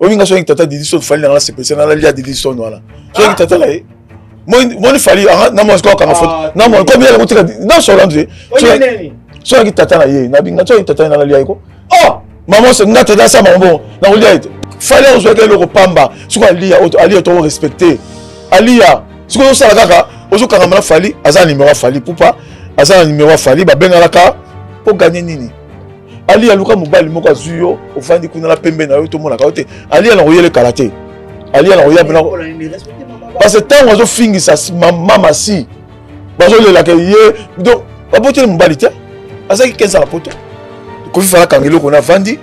Ominga soki tata Didi Stone fali na CPC na lia Didi Stone wana. Soki tata la ye. Moi fali na mo ko ka faute. Na mo ko bien la mutika. Na so lanze. Soki tata na ye na binga soki tata na lia ko. Oh, maman se ngata da sa mambo. Na lia ite. Fali on so ke lo ko pamba. Suko ali to respecter. Alia. Suko so la kaka. Ozo kanga na fali aza numéro fali poupa. Aza numéro fali ba benga la ka pour gagner nini. Ali aluka mobali moko azuyo ofandi kuna la pembe na yo to mona ka te ali ala royele karaté ali ala royele bina parce que tant ozo fingisa mama si bazo le la ke ye donc apote mobali te azaki 15 la poto ko fi fala kangelo ko na vandi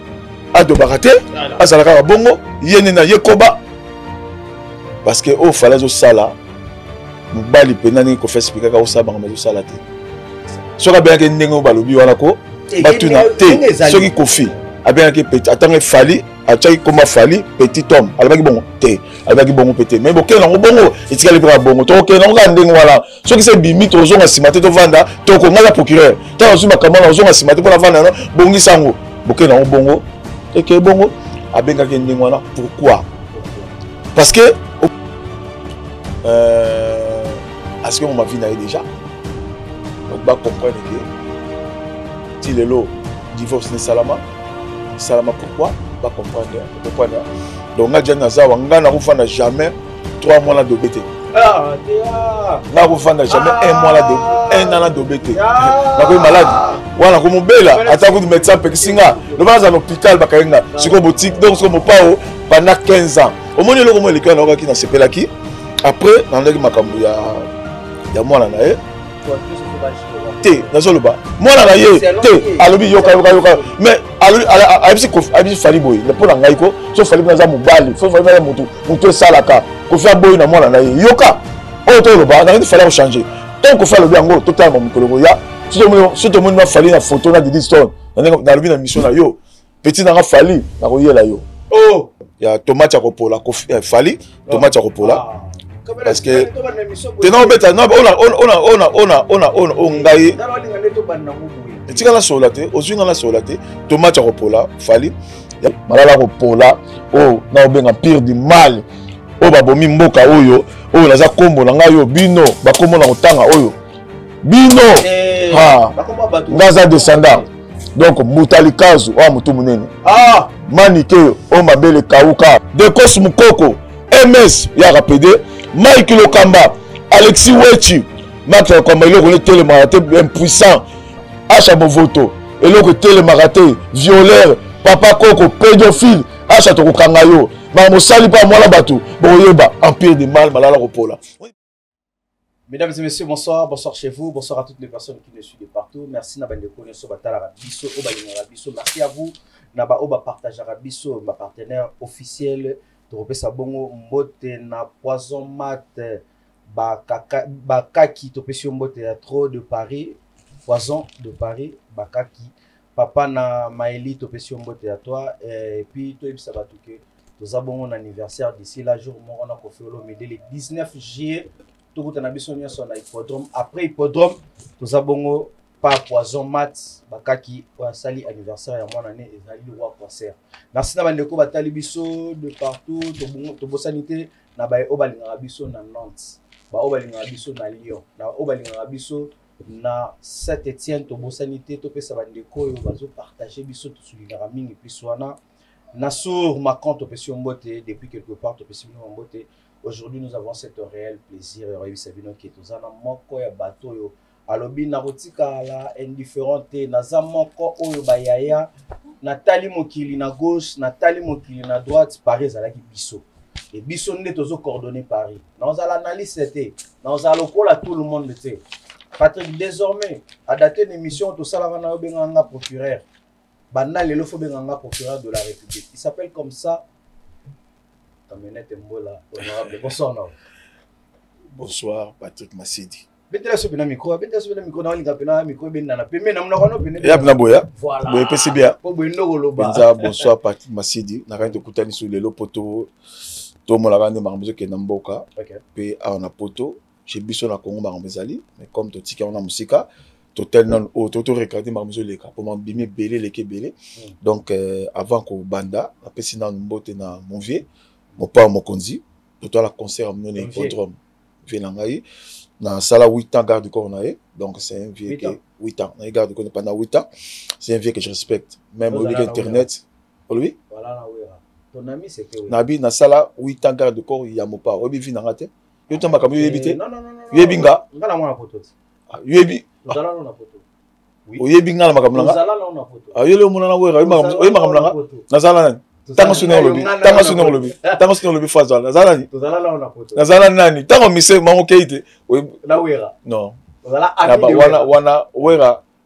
ado bakate azala ka bongo yene na yekoba parce que o fala zo sala mobali penani ko fait expliquer ka o sala bango zo sala te soka bien ke ndengo balobi wana ko batuna te soki kofi abengaki petit atanga fali achaki koma fali petit homme alabaki bongo te alabaki bongo petit mais bokela nango bongo etikali pe bongo to okela nango ndengo wala soki se bimi to zonga simate to vanda to ko ngala procureur ta ozu makamana zonga simate pour la vanda no bongi sango bokela nango bongo eke bongo abengaki ndengo wala pourquoi parce que est-ce que on m'a vu déjà on va comprendre que le lot divorce de Salama pourquoi pas comprendre donc on a déjà n'a jamais 3 mois là de BT n'a jamais 1 mois là de 1 an de BT na ko malade wana ko mobela atako du médecin pekisinga le bas à l'hôpital bakayenga siko boutique donc siko mopao pendant 15 ans au moins le ko le cœur na ki na sepela ki après dans le makambu ya mwana na e te nazoloba mwana na ye te alobi yoka mais abi fali boy le pona ngai ko so fali na mobali so fali na mutu salaka ko fa boy na mwana na ye yoka o to loba na ndi fali ko changer tant ko fa lobi ngo totalement mikolo ya si to moni na fali na photo na Didi Stone na lobi na mission na yo petit na fali na ko yela yo oh ya tomate ya kopola ko fali tomate ya kopola parce que tenant beta non on ngai etika la solate ozinga la solate tomate kopola fali malala kopola o na obenga pire du mal o babomi mboka oyo naza kombo na ngai yo bino bakombo na kotanga oyo bino ha ngaza descendant donc mutalikazu wa mutu munene manike o mabele kauka de Cosmokoko MS ya rapide Mike Lokamba, Alexis Wechi, Max Lokamba, il est télémaraté impuissant, Acha Bovoto, il est télémaraté, violeur, Papa Koko, pédophile, Acha Toko Kangayo, Mamo Salipa Mwalabatu, Boyeba, Empire du Mal, Malala Ropola. Mesdames et messieurs, bonsoir, bonsoir chez vous, bonsoir à toutes les personnes qui nous suivent de partout. Merci Nabande Koneso Batala Rabiso, Oba Rabiso, merci à vous, Naba Oba Partage Rabiso, ma partenaire officiel. Topesa bongo mbote na poison mat bakaki topesi mbote ya trop de Paris poison de Paris bakaki papa na Maëli topesi mbote ya toi et puis to ebisa batuke toza bongo un anniversaire d'ici la jour moko na kofelo midi le 19 juillet tokuta na biso nyonso na hippodrome après hippodrome toza bongo pas poison mat bakaki sali anniversaire ya mwana né ezali roi concert merci na bandeko batali biso de partout to bosanité na ba obalinga biso na Nantes ba obalinga biso na Lyon na obalinga biso na Saint-Étienne to bosanité to pesa bandeko oyo bazo partager biso to souligner mingi plus wana na sur ma compte option mbote depuis quelque part to pesa mbote aujourd'hui nous avons cet réel plaisir et réussir bino qui est ozana moko ya bato yo alobi na rotika la indifférente naza moko oyo bayaya natali mokili na gauche natali mokili na droite Paris ezalaki biso et biso nde tozo coordonner Paris dans l'analyse te dans lokola tout le monde te Patrick désormais a daté une émission to sala na obenganga procureur banda lelo fo benganga procureur de la République il s'appelle comme ça Kamenete Mbola honorable bonsoir Patrick Masidi. Betela so bina micro na walinga pena micro bina na pembe na mna kono pene ya bina boya voilà boya pesi bien po boy ndoko loba bonsoir Patrick Masidi na quand okutani sur lelo poto to mo la bande makambo ke na mboka pe a na poto chez biso na Congo makambo ezali mais comme to tika na musika total non auto regarder ma maison les cas pour m'abîmer belé les belé donc avant que banda après sinon mbote na mon vieux mon père mon konzi total la concert amené na hippodrome venangai na sala 8 ans garde corps na donc c'est un vieux qui 8 ans na garde corps pendant 8 ans c'est un vieux que je respecte même au lieu internet oui voilà ton ami c'était nabi na sala 8 ans garde corps ya mon père obi vina ngate yo tamba kam yo ebité non yebi nga ngala mwana poto yebi tozala na poto oyebi nga na makambo nanga tozala na poto yo le mona na wera oyi makambo nanga nazala nani tanga suna lobi fazala nazala nani tozala na poto nazala nani tanga mise mango keite na wera non tozala wana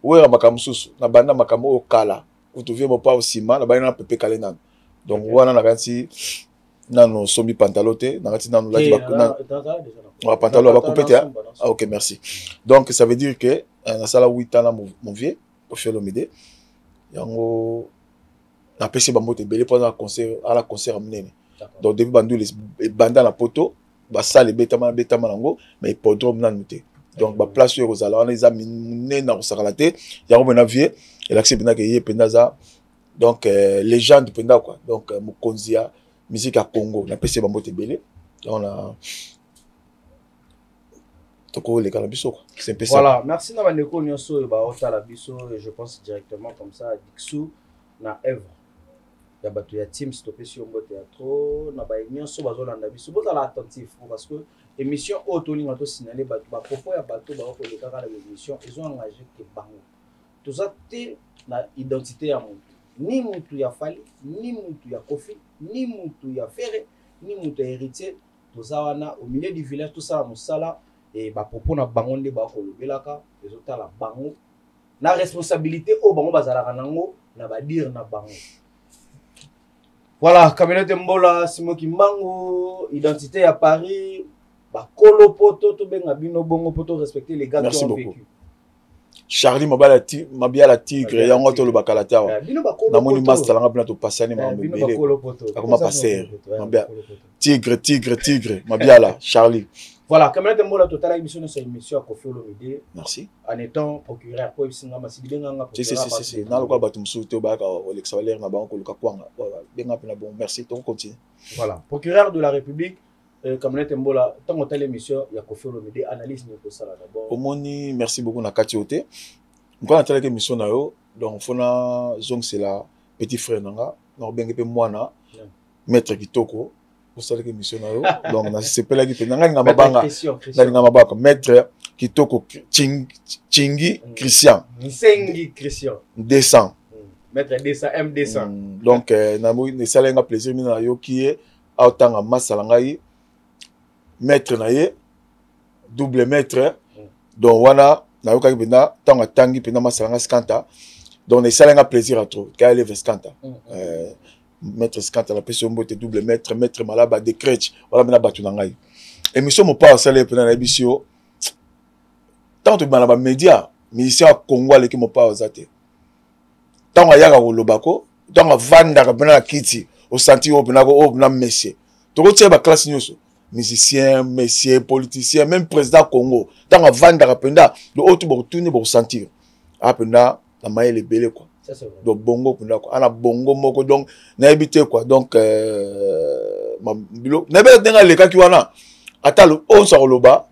wera makambo susu na banda makambo okala utuvie mopa osima na bana pepe kale nani donc wana na kanti nano sombi pantalote na kanti nano lati bakuna wa pantalon ba coupé ah OK merci donc ça veut dire que na sala 8 ans mon vieux au Felomide yango na pesi ba moto belé pendant concert à la concert amené donc depuis bandu les banda na poto ba sale betama nango mais hippodrome na noté donc ba place yo kozala wana les amine na kosakalate yango na vieux et l'accès bina ke yé pendaza donc légende penda quoi donc mokonzia musique à Congo na pesi ba moto belé on a c'est un peu ça. Voilà, merci na bandeko nyonso ba otala biso et je pense directement comme ça à Dixou na Eve. Ya bato ya team stopé sur mbote ya trop na ba nyonso bazolanda biso bozala attentif parce que émission auto linga to signaler bato ba propos ya bato ba ko leka la émission ils ont engagé que bango. Tout ça té na identité ya muntu. Ni muntu ya Fali, ni muntu ya Kofi, ni muntu ya Ferré, ni muntu ya héritier. Tout ça wana au milieu du village tout ça la musala et ba propos na bango nde ba ko lobelaka les autres la bango na responsabilité au bango bazalaka nango na ba dire na bango. Voilà, Kamilete Mbola, Simo Kimbango, identité à Paris, ba kolo poto to benga bino bongo poto respecter les gars qui ont vécu. Charlie Mabala tigre yango to lo bakalata wa. Na moni master langa bina to pasani ma mbele. Akoma passer. Tigre Mabiala Charlie. Voilà, Kamilete Mbola total émission sur émission à Kofi Olomide. Merci. En étant procureur pour Singa Masidi nga si na lokwa batum souto ba ka Alex Valère na ba ko luka kwanga. Benga pena bon merci to continue. Voilà, procureur de la République Kamilete Mbola tant total émission ya Kofi Olomide analyse ni ko sala d'abord. Omoni merci beaucoup na katiote. Ngona tala émission na yo donc fona zong c'est la petit frère nanga na benga pe mwana maître Kitoko. Pour ça que mission donc na sepela ki penanga nga mabanga nga mabaka maître Kitoko Chingi Christian Nsengi Christian 200 maître 200 M200 donc na mo ne salenga plaisir mina yo ki e autanga masala ngai maître na ye double maître donc wana na yo ka bina tanga tangi pena masala nga skanta donc ne salenga plaisir à trop ka ele skanta maître skanta la personne bote double maître malaba de crèche voilà mena batu na ngai émission mo pas salé pena na bisio tant to bana ba média musicien Congo le ki mo pas ozate tant ayaka ko lobako tant vanda ka bena kiti au senti au bena ko na monsieur to ko tsheba classe nyoso musicien monsieur politicien même président Congo tant vanda ka penda le autre bo tourner bo sentir apena na maile belé quoi. Donc bongo kuna ko ana bongo moko donc na ebité quoi donc ma bilo na be denga le kaki wana atalo on sa loba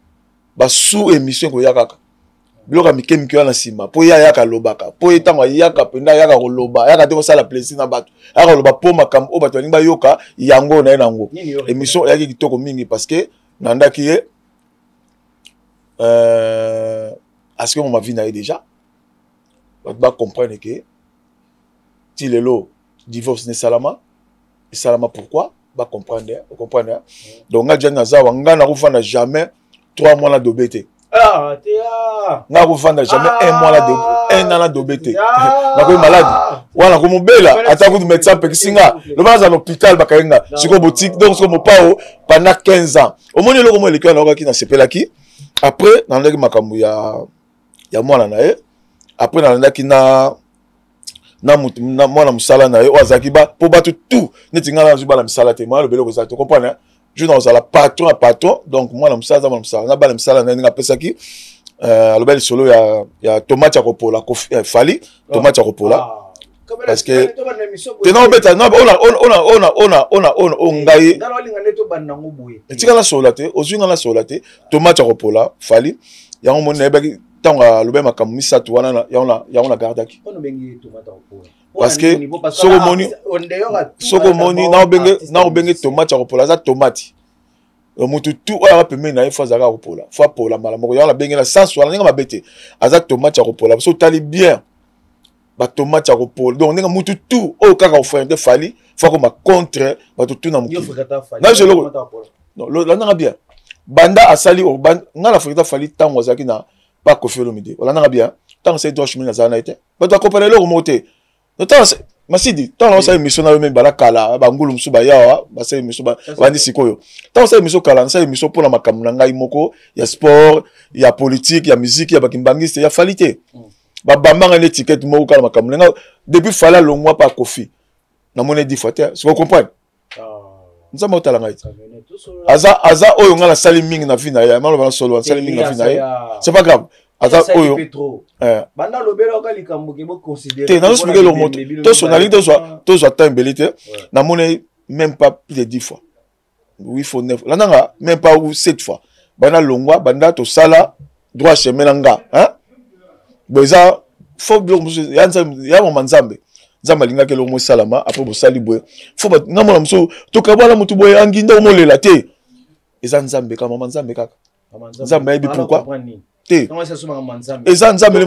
ba sous émission ko yakaka biloka mikemi ko na sima po ya yaka lobaka po etango yaka penda yaka ko loba yaka te ko sala plaisir na bato yaka loba po makam o bato linga yoka yango na yango émission yaki kitoko mingi parce que nandaki ye est-ce que ma vie na déjà va comprendre que si le lot divorce ne salama et salama pourquoi va comprendre vous comprenez donc nga naza wanga na kufanda jamais 3 mois na dobete nga kufanda jamais 1 mois de 1 an na dobete na ko malade wana ko mobela ata ko médecin pekisinga le bana à l'hôpital bakayenga siko boutique donc siko mopao pendant 15 ans au moins le ko le ko na ki na sepelaki après na ndeki makambu ya mwana na ye après na ndaki na mwana musala na ye wazaki ba po batu tout neti ngala nzuba la musala te moi le belo ko ça tu comprends je dans la patron donc mwana musala na musala na ba musala na nga pesaki alobeli solo ya tomate ya kopola fali tomate ya kopola parce que tena obeta na ona ngai etikala sola te ozwinga na sola te tomate ya kopola fali yango moni nayebaki ntango alobe makambo misato wana yango na gardaki parce que soko moni na obenge tomate ya kopola aza tomate mutu tu oyo pembeni na ye fo azalaka kopola fo apola mbala moko yango nabengela sansu wana ndenge mabe te aza tomate ya kopola so otali bien batomate ya kopola donc ndenge mutu tu oyo kaka ofrente fali fo akoma contre bato tu na mokili landanga bien banda asali nga na frekta fali ntango azalaki na pa Koffi Olomide olandanga bien ntango asali droit chemin azala na ye te bato akopana eloko moko te masidi ntango osala émission na yo meme balakala bangulu mosusu bayawa basala émission bandi sikoyo ntango osala émission kala nasala émission mpona makambo na ngai moko ya sport ya politique ya musique ya bakimbangiste ya fali te babambanga na étiquette moko kala makambo na ngai depuis fali alongwa pa Koffi namoni 10 fois te siko comprendre nzambe otala ngai aza oyo nga nasali mingi na vie na ye maloba na solo nasali mingi na vie na ye c'est pas grave aza oyo banda lobela ka likambo ke bo considérer te nazo expliquer le mot to sonali to soit temps belité na moni même pas plus de 10 fois 8 fois 9 là nanga même pas 7 fois banda longwa banda to sala droit chemin nga hein boza faut bloc ya mo manzambe nzamba linga ke lo mo salama après bo sali boye faut ba ngamona mso to kabala mutu boye anginda mo lela te eza nzambe kama manzambe kaka nzambe yebi pourquoi te eza nzambe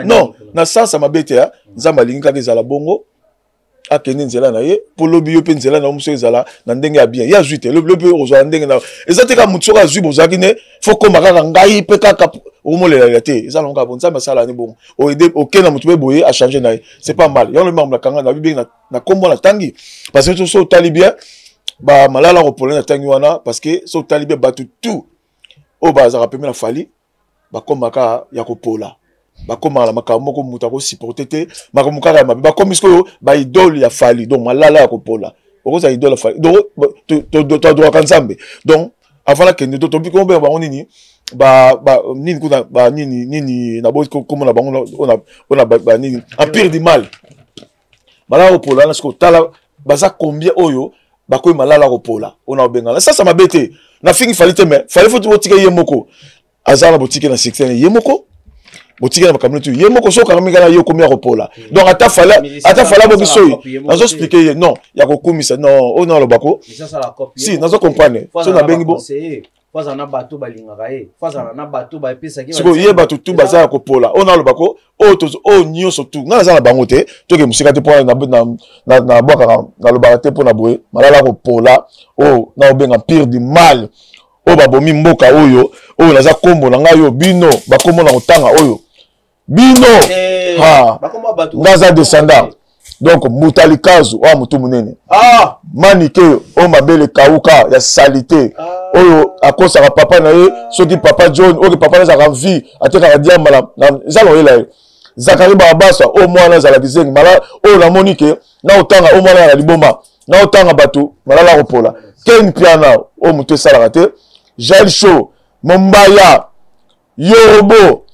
non na sasa mabete ya nzamba lingi kaka ezala bongo akende nzela na ye po lobi yo pe nzela na muso ezala na ndenge ya bien ya zuite lobi ozwa ndenge na eza te ka mutu ka zui bozaki ne faut koma kaka ngai pe kaka omolela te eza longa bon nzamba sala ni bongo o aider okena mutu be boye a changer na ye c'est pas mal yo le membre la kanga na bibi na kombo na tangi parce que so tali bien ba malala ko polena tangi wana parce que so tali bien batu tout o ba za rappeler na fali bakomaka ya kopola bakomala makambo moko mutu akosupporte te makambo kaka ya mabe bakomi sikoyo baidole ya fali donc malala ya kopola okoza idole ya fali donc todroaka nzambe donc avant la kende tobi kombe bango nini nini kuna nini na boyi komona bango ona nini empire du mal malala ya kopola na sikoyo tala baza combien oyo bakoyi malala ya kopola ona obengana sasa mabe te na fingi fali te mais fali fo otika ye moko azala botike na section ye moko botike na makambo tu ye moko soka kamika na yo komia kopola donc ata fala boki soyi nazo expliquer ye non ya kokumisa non o na lobako si nazo comprendre so na bengi bo faza na bato balingaka ye faza na bato ba epesa ki siko ye bato tu baza ya kopola o na lobako o nyonso tu nga za na bango te toke musika te pona na bwaka na lobaka te pona boye malala kopola o na obenga pire du mal o babomi mboka oyo naza kombo na ngai yo bino bakombo na kotanga oyo bino ngaza descendant donc mutalikazu o mutu munene manike o mabele kauka ya salité oyo akosaka papa na ye soki papa John oki papa na vie atekaka diamba na zalo yela Zakari Babasa o mwana zala kizengi mala o na monike na otanga o mwana na liboma na otanga bato malala kopola ken piana o mutu salaka te Jail Show Mombaya Yorobo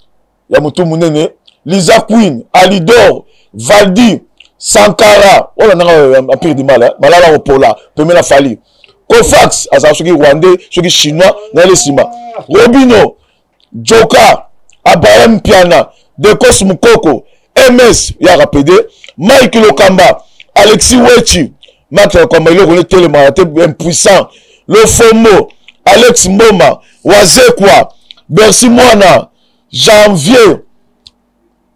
ya mutu munene Liza Queen Alidor Valdi Sankara on a un pire du mal malala kopola pemela fali Kofax aza soki rwandais soki chinois na le sima Robino Joka Abraham Piana Dekos Mukoko MS ya rapide Mike Lokamba Alexis Wechi Mike comme il est tellement impuissant le FOMO Alex Moma Wazekwa Bercy Moana Janvier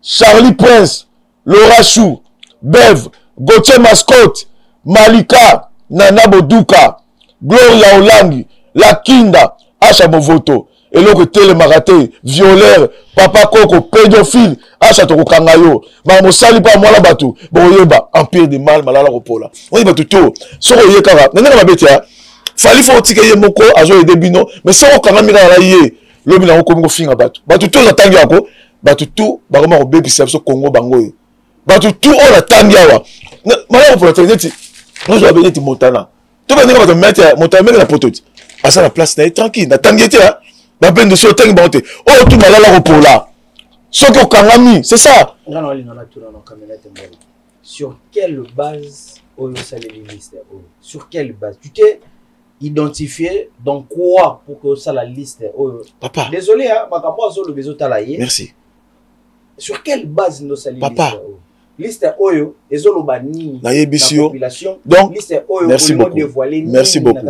Charlie Prince Laura Chou Bev Gauthier Mascotte Malika Nana Boduka Gloria Olangi Lakinda Acha Movoto eloko télémarate violeur papa koko pédophile acha to kokangayo ma mosali pa mwana batu boyeba empire de mal malala kopola on ba tuto soko yekaka nana mabetia fali fo tike ye moko azo ede bino mais soko kanga mira la ye lobi na ko ko finga batu to na tangi yako batu to ba ko bebisa so Congo bangoyo batu to on la tangi yawa malala kopola teneti no zo beneti motana to ba ninga batu mettre motana na pototi asa la place na tranquille na tangi ete ba ben dossier otangi bango te o tu malala ropola soko kangami c'est ça sur quelle base Oyo Salé liste sur quelle base tu t'es identifié dans quoi pour que ça la liste papa désolé hein makambo zo le bezo talaye merci sur quelle base nos Salé papa liste oyo ezolo bani na yebisio donc liste oyo merci beaucoup merci beaucoup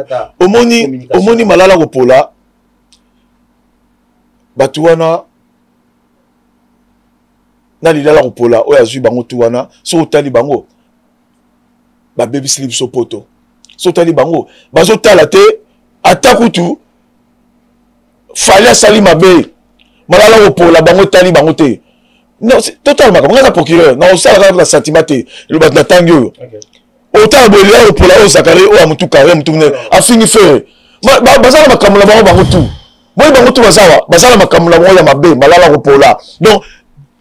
omoni malala ropola batuwana na lilala ropola oyo azui bango tuwana so otali bango ba baby slip so poto so otali bango bazo tala te atakutu fallait sali mabe malala ropola bango tali bango te non c'est totalement comme un procureur non ça la sentiment le bat natangi oyo autant bolila ropola o zakari o amutu kare mutu ne afini faire bazala makamula bango tu moi bango tu bazala makamula bango ya mabe malala ropola donc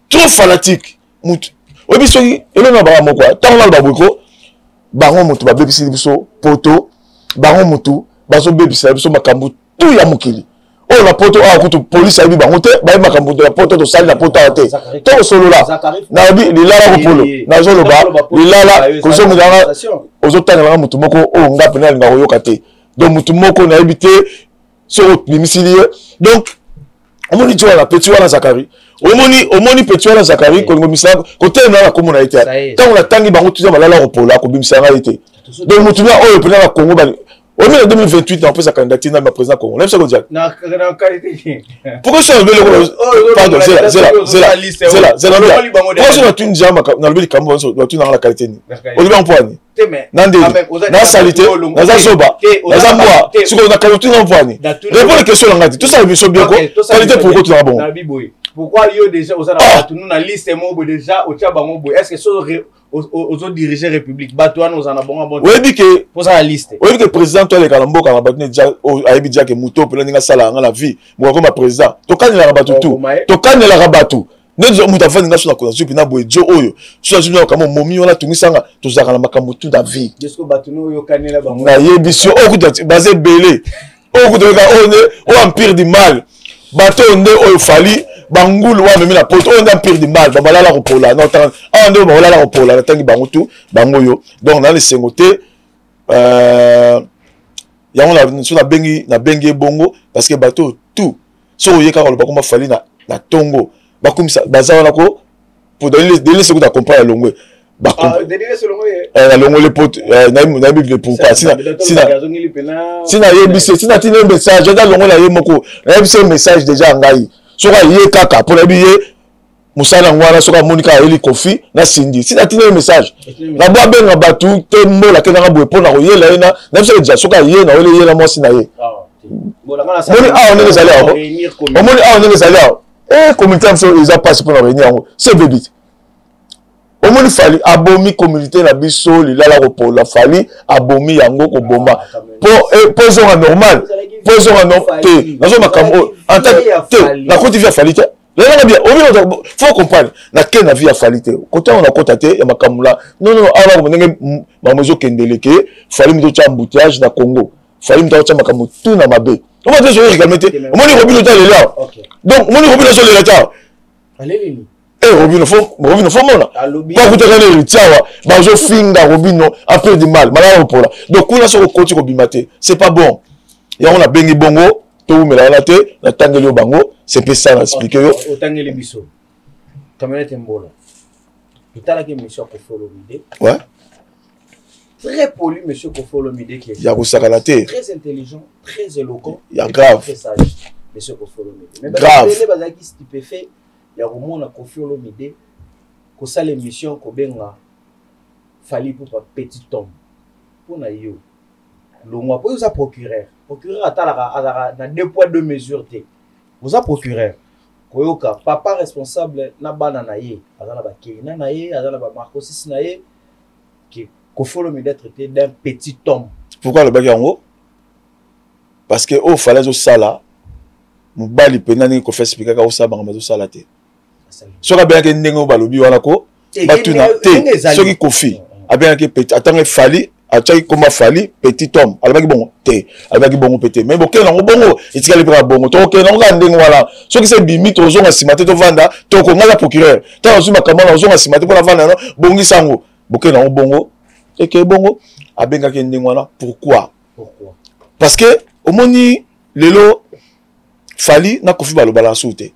trop fanatique mutu obi soki elona ba moko tant na ba boko bango mutu ba bebisi biso poto bango mutu bazo bebisa biso makambu tout ya mukili oh la poto a kutu police abi bango te ba makambu de la poto to sali na poto te to solo la na bi lilala kopolo na zo loba lilala ko zo mudanga ozo tanga mutu moko o ngape na nga yoka te donc mutu moko na ebité so bimisili donc omoni jo la petit wala Zakari omoni petit wala Zakari ko ngomisa ko te na ko mona ite tant on tangi bango tuza malala ropola ko bimisa nga ite donc mutu na oyo pena na Congo ba en 2028 on peut sa candidature dans le président Congo même ça qu'on dit pourquoi ça le pardon c'est la pourquoi ça tu dis na le Cameroun tu na la qualité ni on lui empoigne nande na salité na za soba na za moi ce qu'on a quand tu empoigne répond les questions là tout ça bien bien qualité pourquoi tu as bon pourquoi yo déjà aux na liste mo déjà au Tchabango est-ce que ça aux autres dirigeants république batouan aux en bon oui dit que pour ça la liste oui que président toi les Kalambo quand battu déjà aibi déjà que muto pour ninga sala nga la vie moi comme président to kan la rabatu tout to kan la rabatu ne zo muta fa ninga so na ko zo pina boy jo oyo so zo na kama momi wana tungisanga to zaka na makambo tout da vie jusqu'au batuno yo kanela bango na yebisio okuta basé belé okuta o empire du mal bato nde oyo fali bangulu wa memi na poto on a pire du mal balala ropola non on de balala ropola na tangi bango tout bango yo donc dans les sengoté ya on a sur la bengi bongo parce que bato tout so yeka ko bakoma fali na tongo bakumisa bazawana ko pour donner ce que tu comprends longwe la longo les potes na bible pourquoi sina yebise sina tine message da longo la yemoko na yebise message déjà ngai soka ye kaka pour ebiye musana ngwana soka monika eli kofi na sindi sina tine message na bwa benga batu te mbola ke na bwe pona ko yela ina na biso déjà soka ye na ole yela mosi na ye moni on est les allés moni on est les allés et communauté ils ont passé pour réunir c'est bébé omoni fali abomi communauté na biso lilala ropola fali abomi yango ko bomba po zo normal po zo normal te nazo makambo en tant que la côté via fali te là bien faut comprendre na ke na via fali te côté on a contacté ya makambo là non ala ko ndenge mamozo kendeleke fali mito cha embouteillage na Congo fali mito cha makambo tout na mabe on va dire également te omoni robino ta là donc omoni robino so le ta allez Robino faut mona pas que tu as les tiawa bazo finga Robino après du mal malala ropola donc on a sur côté ko bimate c'est pas bon ya on a bengi bongo to mela la te na tangeli bango c'est pas ça expliquer yo o tangeli biso kamera tembola itala ke monsieur Kofolo Mide ouais très poli monsieur Kofolo Mide qui est ya kusakalaté très intelligent très éloquent ya grave très sage monsieur Kofolo Mide mais grave les bazaki stupéfait ya romona Kofolo Mide ko sala émission ko benga fali pour petit homme pour na yo longwa po uza procureur atala na deux poids deux mesures te uza procureur koyoka papa responsable na bana na ye azana ba keina na ye azana ba marcosis na ye qui Kofolo Mide traité d'un petit homme pourquoi le bagi yango parce que au fallait zo sala mobali penani ko fait expliquer ka o sa banga zo sala te soka bien que ndenge balobi wana ko batuna te soki kofi a bien que petit attends fali a tchaki comme fali petit homme alabaki bon te alobaki bongo pété mais boke nango bongo etikali mpe bongo toke nango ka ndenge wana soki se bimi tozonga nsima te tovanda tokonga la procureur ntango ozwi makambo wana ozonga nsima te mpona vanda no bongisa yango boke nango bongo eke bongo abengaki ndenge wana pourquoi parce que omoni lelo fali na kofi balobala su te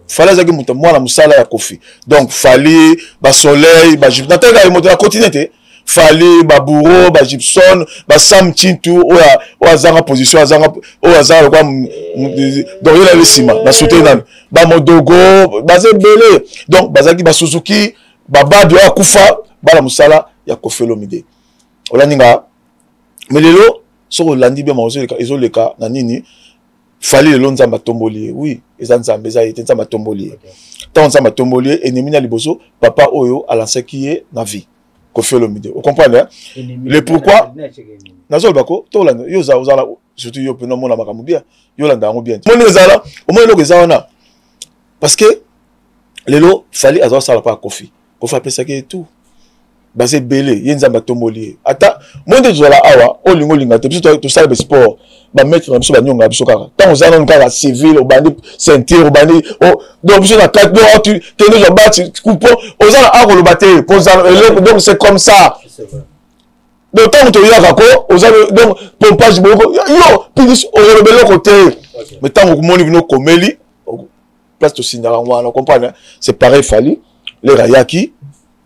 fali azalaki moto mwana mosala ya kofi donc fali basoleil nataka moto ya continue te fali baburo bagibson basam chintu oyo azanga position oyo azanga lokwa donc yela le nsima na soutien nani bamodogo baza ebele donc bazalaki basuzuki babadi oyo akufa bana mosala ya Koffi Olomide olaninga mais lelo soki olandi bien ezoleka na nini fali lelo nzambe atomboli oui eza nzambe eza ete nzambe atomboli ntango nzambe atomboli ennemi na liboso papa oyo alansaki ye na vie Koffi Olomide vous comprenez le pourquoi nazoloba ko tolanda yo ozala surtout yo pena mona makambo bien yo landa yango bien moni ezala omoni eloko eza wana parce que lelo fali azala sala pa Koffi apesaki tout basé belé ye nzamba tomboli ata monde tozala awa olingo linga te biso to sala be sport ba mettre na biso ba nyonga biso kaka tant ozana nkaka civil obandi ceinture obandi donc biso na 4 heures tu tene zo bati coupo ozana akolo baté donc c'est comme ça donc tant to yaka ko ozana donc pompage boko yo puis on rebelle côté mais tant ko moni vino komeli place to sinara wana comprendre c'est pareil fali les rayaki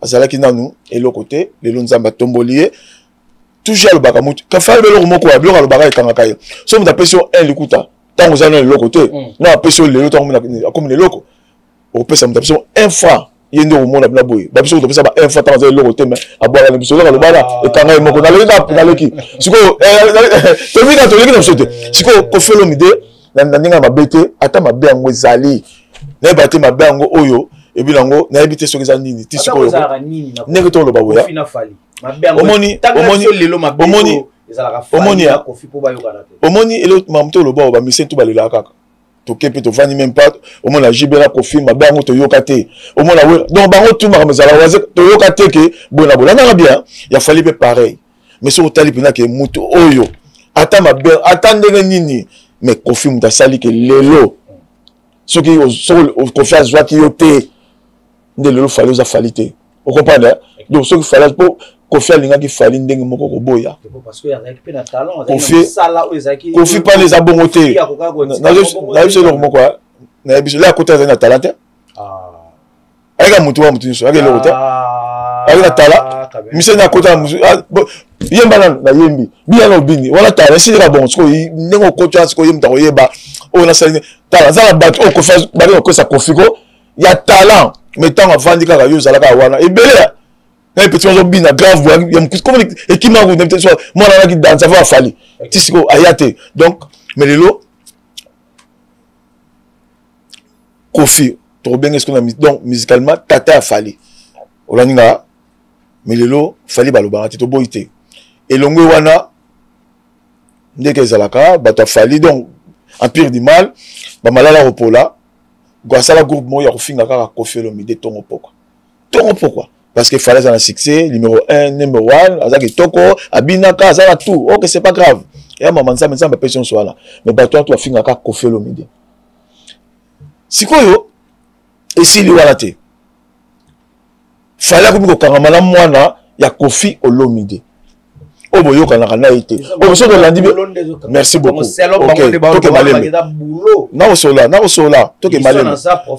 azalaki nanu elo côté les lonzamba tombolier toujours le bakamutu ka fa le moko ya biloko alobaka ekangaka ye so muta pesio un likuta tango zana le côté na pesio le tango na comme le loko o pesa muta pesio un fois yende o mona bla boy ba pesio to pesa ba un fois tango le côté mais abora le biso le bala ekanga ye moko na le ki siko to vika to leki na sote siko Koffi Olomide na ndinga mabete ata mabe yango ezali na bate mabe yango oyo ebilango na ebité soki za nini ti siko ndenge to loba boya omoni elo mamto loba ba mission to balela kaka to kepe to vani même pas omona jibela Koffi mabe yango to yoka te omona we donc bango tout makamazala waze to yoka te ke bona na bien ya fali pe pareil mais so tali pina ke muto oyo ata mabe ata ndenge nini mais Koffi muta sali ke lelo soki Koffi azwa ki yote de lelo fali oza fali te vous comprenez donc ce qu'il fallait pour Koffi alingaki fali ndenge moko koboya parce que il y a pe na talent Koffi pas les abongoté na biso le moko na biso la côté na talent avec mutu wa mutu so avec le côté avec la tala mise na côté yemba na yembi bien no bini wala tala si la bon so ndenge ko chance ko yemta ko yeba o na sali tala za la bat o Koffi ba ko sa Koffi ko ya talent mais tant avandi kaka yo zalaka wana ebele na petit ozo bina grave ya mkusi comme ekima ko ndete so mona na ki danza va fali tisiko ayate donc mais lelo Koffi to bien est-ce qu'on a mis donc musicalement tata a fali olaninga mais lelo fali baloba to boité elongwe wana ndeke zalaka bato fali donc empire du mal ba malala repola Gwasala groupe mo ya kofinga kaka Koffi Olomide tongo pourquoi parce que fallait un succès numéro 1 numéro 1 azaki toko abinaka azala tout OK c'est pas grave et maman ça maintenant personne soit là mais bato to afinga kaka Koffi Olomide sikoyo esili wala te fallait ko kangama mwana ya Koffi Olomide oh boyo kana été oh so de landi merci beaucoup OK toke maleme na osola toke maleme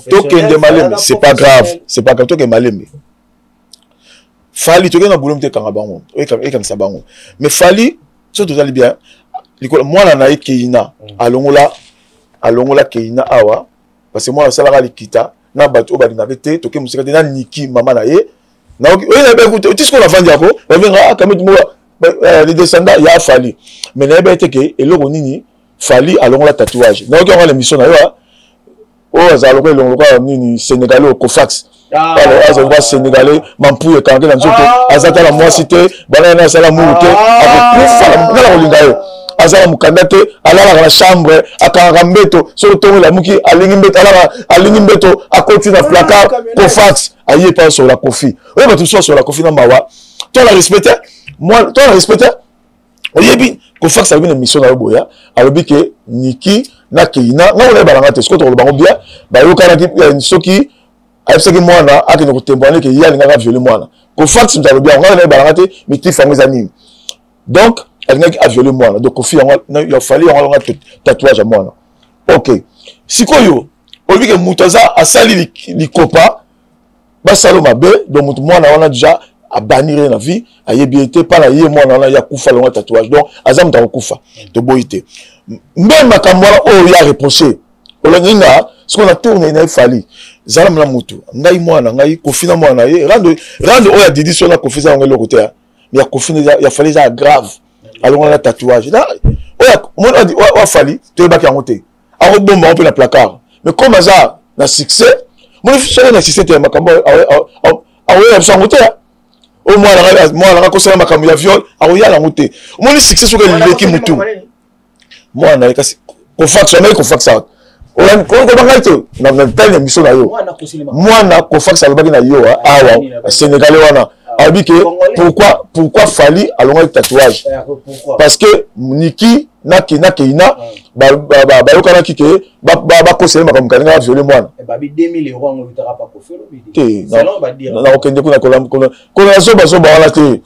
toke de maleme c'est pas grave toke maleme fali toke na boulom te kanga bango ekanga sa bango mais fali so to zali bien mwana na ekeina alongola keina awa parce que moi sala likita na bato obalinga te toke musika te na niki mama na ye na oyi na be écoute tu ce qu'on a vendu ako ba venga kametu mo les descendants ya fali mais na ebe teke eloko nini fali alongola tatouage na oki ngala mission na yo o azalo ko elongola nini sénégalais au Cofax alors azalo sénégalais mampu kange na nzoto azata la moi cité bana na sala muute akufa ngala kolinga yo azala mukanda te alala na chambre akanga mbeto so to la muki alingi mbeto akoti na placard Cofax aye pas sur la Koffi oui mais tout sur la Koffi na mawa toi la respecter moi toi la respecter oyebi Kofax ça une émission na boya alobi que Niki na Keina na on balanga te skoto bango bien ba yo kana ki soki ayebisaki mwana akende kotemboane ke ye alingaka viole mwana Kofax mzalobi yango na balanga te miti fango za nini donc alingaki aviole mwana donc kofi yango il fallait yango tatouage à mwana ok sikoyo olobi ke mutu aza asali likopa basalo mabe donc mutu mwana wana déjà a bannir na vie a yebiete pas la ye mwana wana ya kufa longa tatouage donc aza mutu akufa to boyite même makambo o ya reprocher olonginga ce qu'on a tourné na fali zala mla mutu ngai mwana ngai kofina mwana ye rendre o ya didi sur la confisa ngelo côté ya kofina ya fali za grave alonga la tatouage là o ya mona di o fali to ba ki ngote a robomba on peut la placard mais comme ça na succès mon fichier na succès te makambo a o ya ngote au moins la conseiller makambo ya viol a o ya la ngote mon succès sur le ki mutu moi na kasi Kofax on a Kofax ça on ko banga to na telle émission na yo moi na Kofax alobaki na yo awa sénégalais wana abike pourquoi fali alonga tatouage parce que Niki na Keina ba yokana kike ba conseiller makambo kalinga violer mwana ba bi 2000 € on lutera pas ko felo bi selon ba dire na okende kuna kola zoba wana te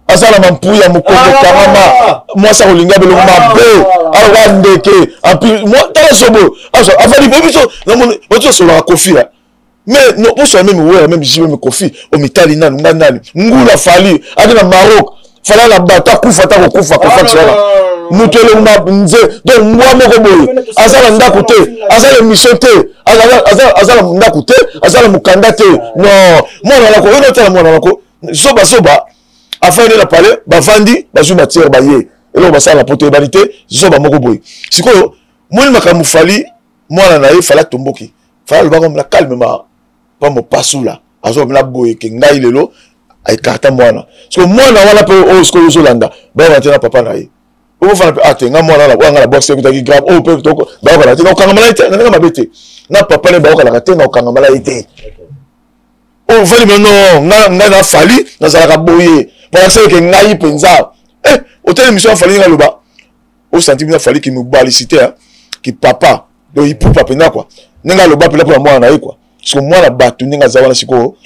asala mampuya mukongo karama moi ça olinga belo mabe awa ndeke api moi tala sobo asa afali biso na mon oto solo la kofi mais non pour ça même j'y même kofi au mitali nanu ngana ngula fali akina Maroc fala la bata kufa ta kufa Kofax wala mutele nze donc moi moko boye asala ndako te asala mission te asala ndako te asala mukanda te non moi na ko ino tala moi na ko zoba afin de la parler bavandi bazu matière baye elo basala la pote banité zoba moko boye sikoyo moi makamou fali moi na ye fala tomboki fala ba comme la calmement pas mo pasula azo na boye ke ngai lelo ay karta mwana parce que mwana wana pe o sko yozolanda ba matena papa na ye o fa na atenga mwana la wanga la boxe ko taki grave o pe to ba ko la te no kanga malaite na mabete na papa ne ba ko la te no kanga malaite o fali non nga na fali na zala ka boye para se ke ngai penza hôtel émission fali nga loba o senti bien fali ki me balicité ki papa do il poupa pena quoi nga loba pela pour mwana na ye quoi parce que mwana batu nga zawana siko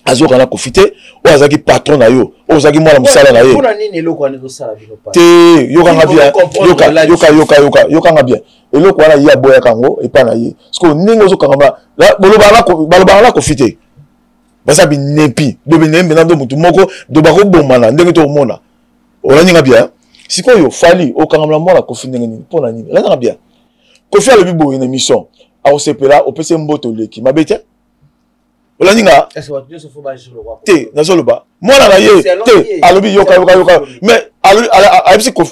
azoka na profiter o azaki patron na yo o azaki mwana musala na ye kuna nini eloko wana dosala bino pa te yoka nga bien yoka nga bien eloko wana ya boya kango epa na ye parce que ningo zo kanga baloba na profiter basa bi nepi do bi nembe na do mutu moko do ba ko bomana ndenge to mona o nga bien sikoyo fali o kanga mwana ko finenge nini pona nini nga bien ko faire le bibo une émission a o sepela o pese mboto leki mabete olandinga te nazoloba mwana na ye te alobi yoka mais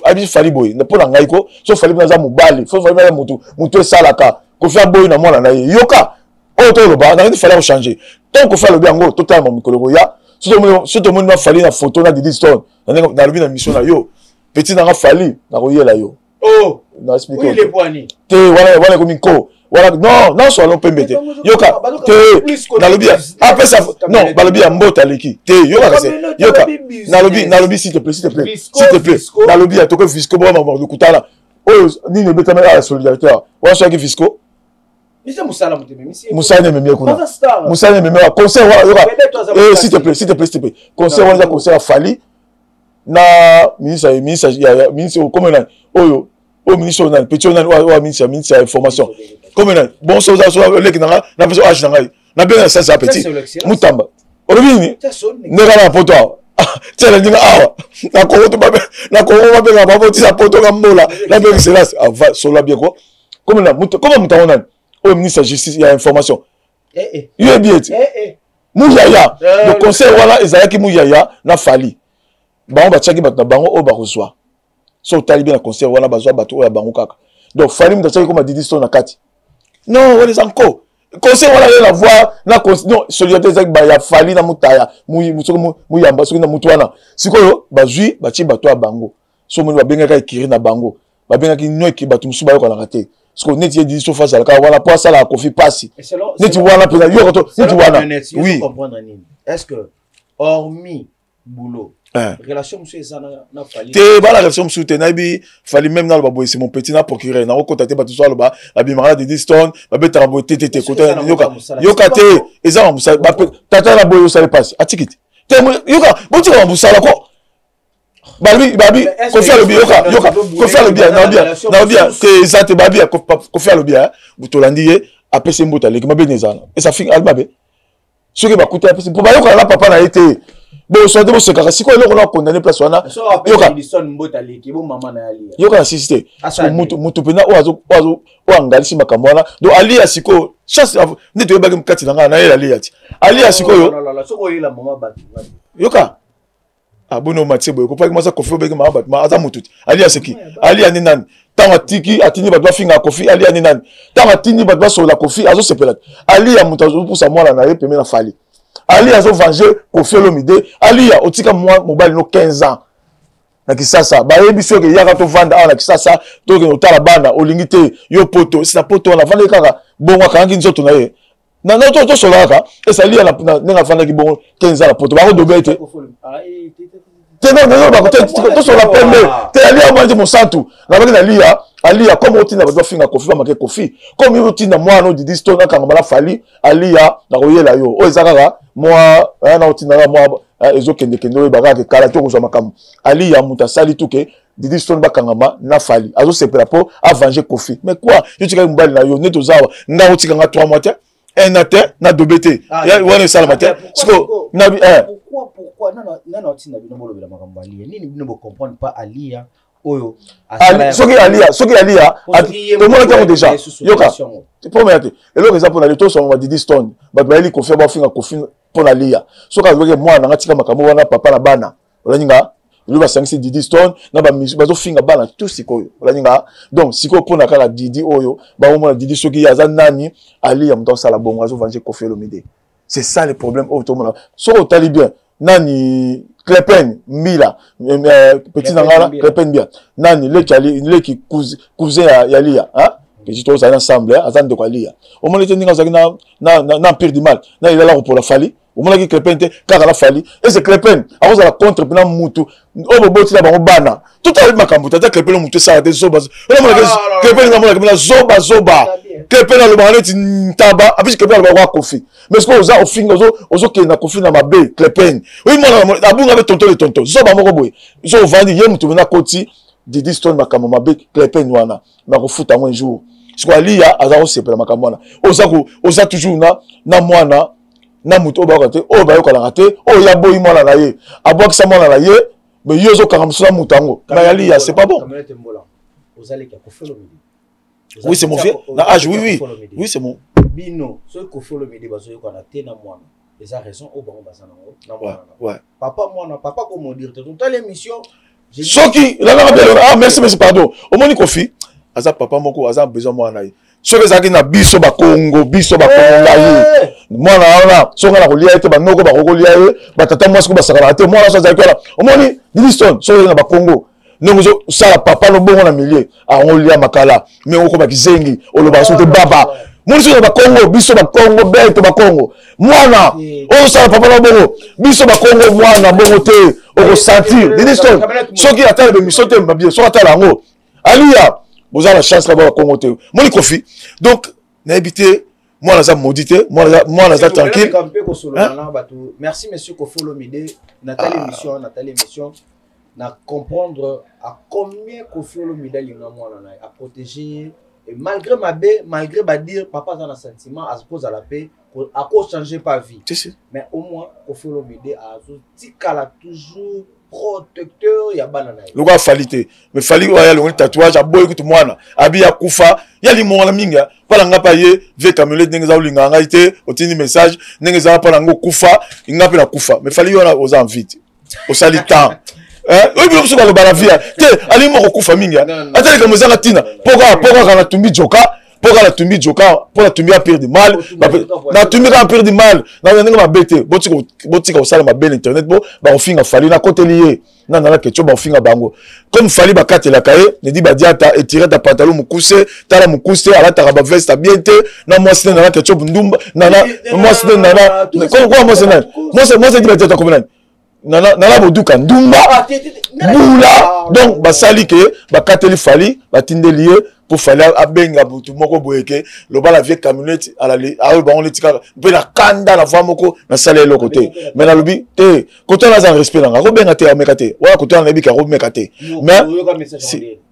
abi fali boy na pona ngai ko so fali na za mobali so fali na mutu esalaka ko faire boy na mwana na ye yoka o to loba na ndi fali ko changer tant ko faire le bien ngo totalement mikolo ya surtout mo na fali na photo na Didi Stone na lobi na mission na yo petit na fali na ko yela yo oh na expliquer oui les poignées te wala ko miko voilà non so alon pembete yoka te na lobia après ça non balobia mbota leki te yoka kase yoka na lobi s'il te plaît na lobia to ko fisco ba ma kutala oh ni ne beta na solidarité wa so ki fisco monsieur musala muteme musala memia kuna musala memia conseil yoka s'il te plaît conseil wala conseil fali na ministre comme na oyo au ministre na petit na wa ministre information comme na bon so le ki na beso age na ngai na bien ça petit mutamba olobini ndeka na poto tela ndinga awa na ko to ba ba poto sa poto ka mbola na bien c'est là va solo bien quoi comme na mutango na au ministre justice ya information yo bien muyaya le conseil wala ezalaki muyaya na fali bango batiaki bato na bango o ba reçoit so tali bien na conseil wana bazwa bato ya bango kaka donc fali mutachaki comme Didi Stone na kati non on est encore conseil wana la voix na non solidarité ezaki ba ya fali na mutaya muyamba soki na mutu wana sikoyo bazwi batie bato ya bango so moni babengaka ekiri na bango babengaki noki bato musu bayoka na kate parce que neti Didi Stone face alaka wana po asala kofi pasi neti wana pena yo koto neti wana oui comprendre nini est-ce que hormis boulot relation monsieur ça na fali te bala relation monsieur te na bi fali même na ba c'est mon petit na procureur na contacter ba tout ça ba bi mara de Diston ba beta ba tete côté yoka te eza musala ba tata na boyo ça le passe atikiti te yoka botu ba musala ko babi ko faire le bien yoka ko faire le bien na bien que ça te babi ko faire le bien butolandi après c'est mbota leki mabenezana et ça fin albabe ce qui va coûter pour ba yoka la papa na été bon so de se kaka siko eloko na condamner place wana yoka Edison mbota leki bo mama na ali yoka assisté mutu pena oazo angalisi makambo wana donc ali asiko chance neto yebaki mkati na ngana na ali ati ali asiko yo non soko yela mama batu yoka abono matebo ko pa ki masa kofi beki mama batu ma aza mututi ali asiki ali ani nani tanga tiki atini batwa finga kofi ali ani nani tanga tini batwa so la kofi azo sepela ali ya mutazo pour sa mwana na ye peme na fali ali azo venger Koffi Olomide ali ya otika mwa mobali no 15 ans na kisasa ba yebi so ke yaka to vanda na kisasa to ke otala bana olingi te yo poto si na poto na vanda kaka bongo kangi nzoto na ye na to solaka esa ali na nga vanda ki bongo 15 ans na poto ba ko dobete te non ba ko to sola pembe te ali ya manje mosantu na baki na lia ali ya comme otina ba finga Koffi ba make Koffi comme otina mwana di Diston na kanga mala fali ali ya na koyela yo o ezaka moi na otina moi ezokende kendo ba ka kala to ko makambo ali ya muta sali tuke di Diston ba kanga na fali azo sepela po a venger Koffi mais quoi yo tika mbali na yo neto zawa nga otika nga 3 mois un até na dobete ya wana sala matin siko na pourquoi non otina bino bolo bila makambo ali nini bino bo comprendre pas ali oyo soki alia tout monde qui déjà yoka pour mettre et le exemple na leto so di Diston ba eli Koffi ba finga Koffi pour alia soka zoke mwana ngatika makambo wana papa na bana olaninga lui va sangisi di Diston na ba bazo finga bana tout sikoyo olaninga donc siko pour na kala Didi oyo ba o mona Didi soki yaza nani alia mto sala bongo azo venger Koffi Olomide c'est ça le problème au tout monde soko tali bien nani Klepen Mila petit nangala Klepen bien nani leki cousin ya lia hein que si tous ensemble azan de quoi lia au moins les ninga zaki na pire du mal na il est là pour la fali au moins qui Klepen te car la fali et c'est Klepen à cause de la contre pena mutu o boboti na bango bana tout à makambo tata Klepen mutu ça des zoba Klepen na mona zoba Klepen na le baneti ntaba avec Klepen na ba Koffi mais ce que oza ofinga ozo ke na Koffi na mabe Klepen oui mona abunga be tonton zoba moko boy zo vandi ye mutu na koti di Diston makambo mabe Klepen wana na ko futa un jour ce que ali ya aza ko sepela makambo wana oza toujours na mwana na mutu ba ko te o ba yo ko la te o ya boy mwana na ye abok sa mwana na ye mais yo zo karamsula mutango na ali ya c'est pas bon oui c'est mon vieux na âge oui c'est mon bino so Koffi Olomide bazo yo kana te na mwana eza raison o bango bazana na mwana ouais papa comment dire toute l'émission soki la merci pardon au moni Koffi aza papa moko aza besoin mwana ye soki ezaki na biso ba Congo ngayi mwana wana soki na kolia ete banoko bakokolia ye batata mwasi ko basakala te mwana so azaki wala au moni Diston soki na ba Congo nongo sala papa no bongo na milieu angolia makala mais oko bakizengi oloba so te baba Moussa ba Congo, biso ba Congo, bête ba Congo. Mwana, on sala papa na bongo, biso ba Congo mwana bongo te, o sentir. Diston, soki atala be misote mbabie, so atala ngo. Alia, vous avez la chance là ba Congo te. Moni Koffi. Donc, na habité moi za maudité, moi za tranquille. Merci monsieur Koffi Olomide, Nathalie émission. Na comprendre à combien Koffi Olomide linga mwana na à protéger. Et malgré ma baie, malgré ma dire, papa a un sentiment, à se poser à la paix, à cause changer pas vie. Mais au moins, Koffi Olomide a toujours protecteur, il y a banana. Le gars fallait, mais fallait ouais le tatouage, à boy écoute moi, abi ya kufa, ya li mona minga, pas nga paye, ve kamule denga ulinga ngaite, otini message, denga pas ngo kufa, inga pe na kufa, mais fallait on aux envite, au salitan. Oui, bien sûr, le baravia. Ali moko kufa minga. Atali comme ça tina. Pourquoi kana tumbi joka? Pourquoi la tumbi joka? Pour la tumbi a pire du mal. Na tumbi a pire du mal. Na nga ma bete. Boti ka osala ma belle internet bo, ba ofinga fali na côté lié. Na na ke choba ofinga bango. Comme fali ba katela kae, ne di ba diata et tirer ta pantalon mukuse, tala mukuse ala ta ba veste bien te. Na moi c'est na ke choba ndumba. Na moi c'est na. Comment moi c'est na? Moi c'est di ba diata comme nala boduka ndumba bula donc basali ke bakateli fali batindeli pour fali abenga butu moko boyeke loba la vieille camionnette alali ayo bango letika pe na kanda na voix moko na sala le côté mais na lobi te koto na za respect na ko benga te ameka te wala koto na bika ko meka te mais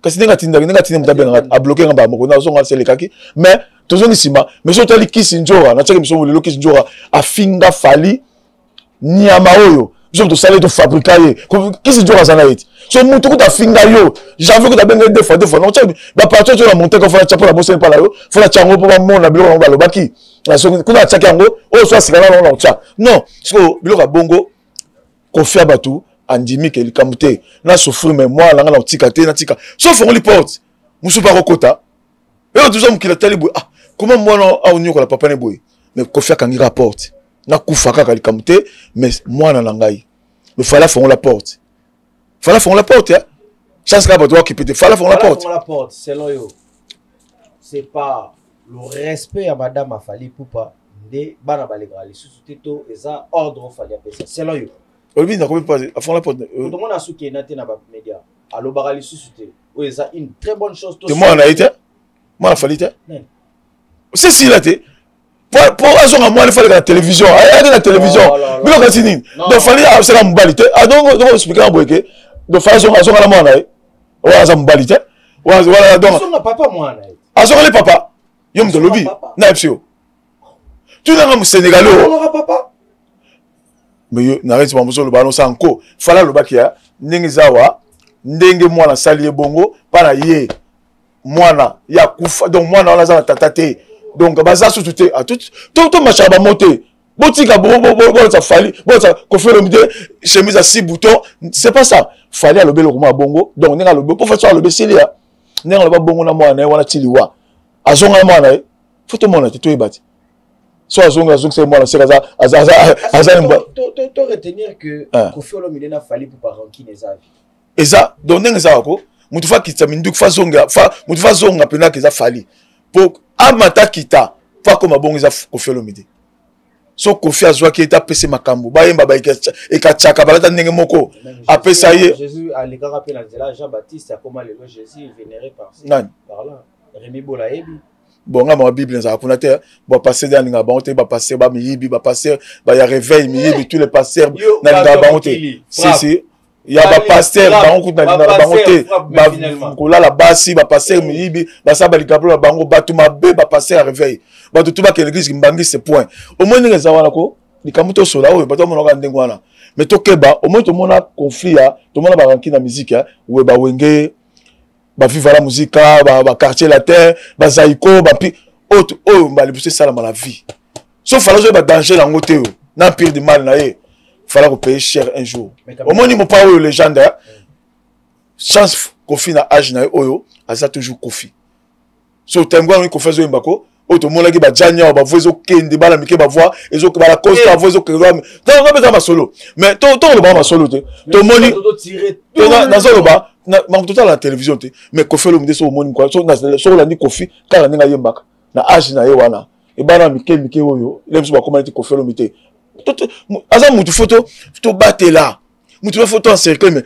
kasi ninga tinda mutabenga a bloquer ngamba moko na zonga sele kaki mais tozongi sima mais so tali kisinjora na tsaki miso lelo kisinjora afinga fali nyama oyo biso to sale to fabriquer kisinjora zana yeti so mutu kuta finga yo j'avais que d'abenga deux fois non tsabi ba partout sur la montée ko fala chapo la bosse pa la yo fala chango po ba mona bilo ba lobaki na so kuna tsaki yango o so sikala na tsa non so bilo ka bongo ko fia batu andimi ke likamute na souffrir mais moi la na tika te na tika so fo li porte musu pa kokota et toujours mukila tali boy ah comment moi non a onyo ko la papa ne boy mais ko fia kangi rapporte na kufa kaka likamute mais moi na ngai le fala font la porte fala font la porte hein chance ka bato qui peut fala font la porte selon yo c'est pas le respect à madame Afali Poupa de bana balégal sous teto eza ordre fali apesa selon yo Olbi na pas font la porte tout le monde a souki na te na ba média allo bagali sous te o eza une très bonne chose to moi na été moi la fali te c'est si la te pour raison à moi il fallait la télévision à la télévision bilo ka sini donc fallait c'est la mbalité ah donc expliquer en boyeke de façon à la moi là ouais ça mbalité voilà donc son papa moi là à son les papa yom de lobby na epsio tu n'as pas sénégalais papa mais n'arrête pas monsieur le ballon ça encore fallait le bakia ndenge zawa ndenge moi na salier bongo para yé moi na ya kufa donc moi na za tatate donc baza sous tout à tout machaba monter botika bon ça fallait bon ça ko faire le midi chemise à 6 boutons c'est pas ça fallait le belo kuma bongo donc ninga le pour faire ça le besilia ninga le bongo na moi na wana tiliwa azonga moi na photo moi na to ebati so azonga c'est moi na c'est aza to retenir que ko faire le midi na fallait pour pas ranki les avis et ça donc ninga ça ko mutu fa kitsa mindu fa zonga mutu fa zonga pena que ça fallait pour amata kita fa comme bongo za ko faire le midi so kofi azwa ki eta pese makambo ba yemba ba ekachaka balata ndenge moko apesa ye Jésus alika rappela nzela Jean-Baptiste a comment le Jésus vénéré par là Rémi Bolaebi bon nga ma bible nza kuna te ba passer dans nga ba ba passer ba miyibi ba passer ba ya réveil miyibi tous les pasteurs na nga ba onte si ya ba pasteur ba onkuta na ba onte ba kola la basi ba pasteur miyibi ba sa ba likaplo ba bango batuma be ba passer réveil ba tout ba que l'église mbangi ce point au moins neza wana ko likamuto sola o ba to mona ka ndengo wana mais to keba au moins to mona conflit ya to mona ba ranki na musique ya we ba wenge ba vivre la musique ba quartier latin ba zaiko ba pi autre ba le ça la vie sauf fallait ba danger la ngote na pire de mal na ye fallait ko payer cher un jour au moins ni mo pas o légende chance kofi na âge na oyo asa toujours kofi so tengwa ni kofi zo mbako auto mona ki ba janya ba voizo kende bala mike ba voix ezo ko bala costa voizo que non on va pas solo mais to le ba solo te to moni na solo ba na total la télévision te mais kofi lo mdeso moni kwa so na so la ni kofi kala ninga yembaka na âge na ye wana e bana mike oyo le mso ba comment kofi lo mite aza mutu photo to batela mutu photo en cercle mais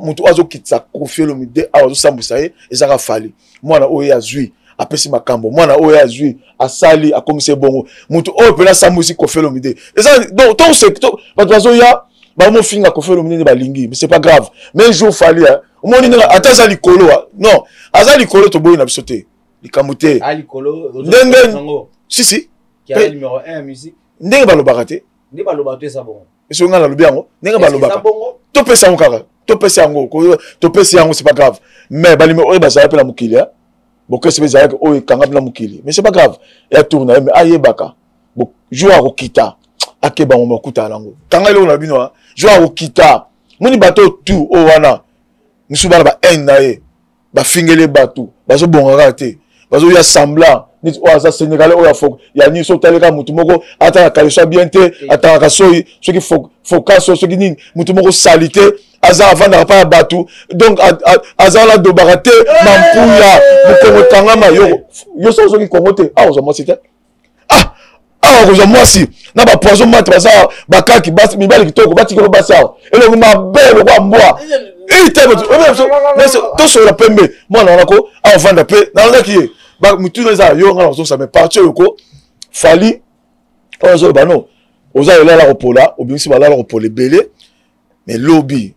mutu azo kitsa kofi lo mide azo sambusa ye ezaka fali mwana oyo azui apesi makambo mwana oyo azui asali akomise bongo mutu oyo pela sambusi kofi lo mide eza donc ton secteur bato ya ba mo finga kofi lo mide balingi mais c'est pas grave mais un jour fali au moins ninga ataza likolo non azali likolo to boyi na biso te likamute likolo ndenge si qui est numéro 1 musique ndenge balobaka te ndenge balobaka te ça bon eso nga na lobi yango ndenge balobaka to pesa yango kaka to pesa yango c'est pas grave mais balime oyo bazala pe na mukili bon que c'est bizarre oyo kanga pe na mukili mais c'est pas grave ya tourna mais ayebaka bon jour a kokita akeba mo makuta lango kanga le na bino jour a kokita moni bato tout o wana musubana ba en na ye ba fingele bato bazo bongaka te bazo ya semblant ni oza sénégalais oya fok ya ni so taleka mutu moko ata ka so bien te ata ka soyi ce qui focus ce qui ni mutu moko salité aza avanda pa bato donc aza la dobarate mampuya mukongo tangama yo so qui kongote oza mo cité awa kozwa mwasi na bapoison mate baza bakaki mibali kitoko batikelo basi awa elongo mabe lokwa mbwa tosola pembe mwana wana ko avanda mpe nalandaki ye mituna eza yo nga nazosame parti oyo ko fali oyo azoloba no oza elala kopola obimisi balala kopola ebele mais lobi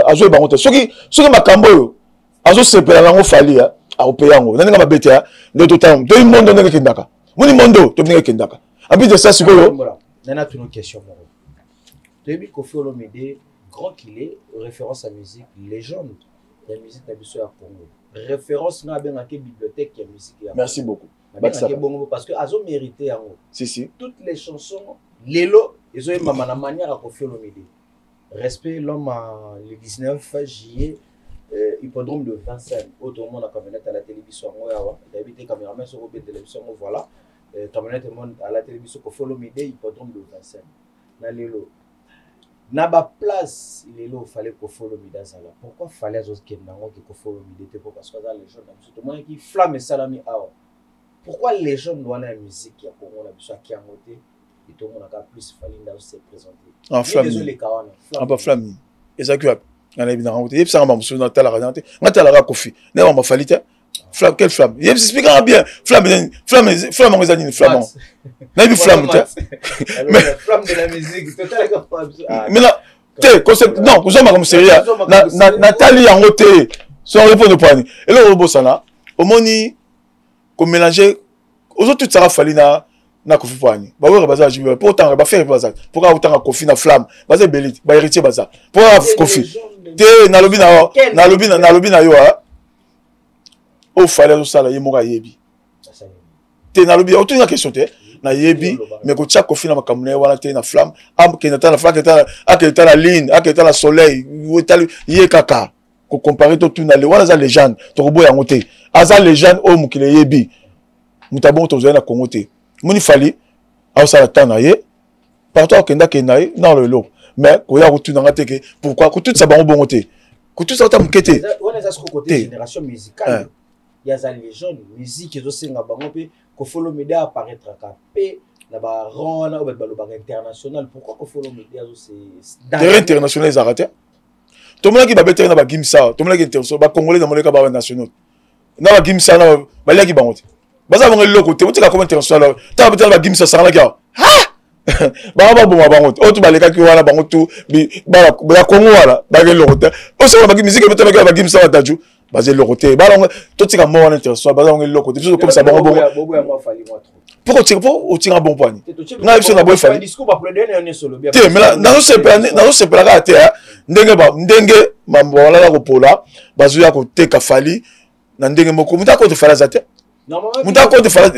azoyeba yango te soki makambo oyo azosepela nango fali aope yango naninga mabete ya nde totala toyi mondo ndenge ekendaka moni mondo to ndenge ekendaka abi de ça sikoyo nana tuna question moko toyebi Koffi Olomide grand qu'il est référence à musique légende ya musique na biso ya Congo référence na bengaki bibliothèque ya musique ya merci beaucoup parce que azo mérité yango si toutes les chansons lelo ezoyemba na manière à Koffi Olomide respect l'homme le 19 juillet hippodrome de Vincennes autrement la camionnette à la télévision d'habiter caméraman sur la télévision voilà camionnette à la télévision Koffi Olomide hippodrome de Vincennes na lelo na ba place lelo fallait Koffi Olomide azala pourquoi fallait azos kendango que Koffi Olomide te parce que dans les gens tout le monde qui flamme salami awa pourquoi les gens doivent la musique ya Congo na biso qui a monté et tout le monde a plus fallait dans se présenter en flamme en pas flamme exactement on a bien rencontré ça m'a monsieur dans la radio on t'a la Koffi ne on m'a fallu flamme quelle flamme il explique bien flamme on les a dit flamme n'a vu flamme mais flamme de la musique total mais là te concept non vous avez comme sérieux Nathalie en côté son réponse de poignée et là au bosana au moni comme mélanger aux autres ça a fallu na Koffi poignée ba ouais baza jibe pour autant ba faire baza pour autant Koffi na flamme baza belit ba héritier baza pour Koffi te na lobi na yo o fallait ça la yemoka yebi te na lobi autant une question te na yebi mais ko tcha Koffi na makamune wana te na flamme na flamme aketa na ligne aketa na soleil ye kaka ko comparer to tuna le wana za légende to ko boya ngote aza légende o mukile yebi mutabon to zo na Congo te moni fali a ça la tana ye partout kenda kenaye na le mais ko ya ko tuna ngate ke pourquoi ko tout ça ba bongo te ko tout ça ta mukete wana za ko côté génération musicale il y a za légende musique ezo senga bango pe Koffi Olomide apparaître capé na ba rona ou ba international pourquoi Koffi Olomide azo c'est international ils arrêté tout le monde qui va better na ba gimsa tout le monde qui international ba congolais na moleka ba national na ba gimsa na ba leki bango te baza bango loko te utika comme international ta better ba gimsa sala ki ba bon bango o tu ba leka ki wana bango tu ba Congo wala ba ke loko te o se ba musique better ba gimsa wa taju basé le côté balon tout tika mo en international basé on le côté comme ça bon pourquoi tu tira bon point na biso na boy fali discours ba plaider ne solo bien te mais na se pela te ndenge mambo wala la kopola bazu ya ko teka fali na ndenge moko muta ko te fala zate muta ko te fala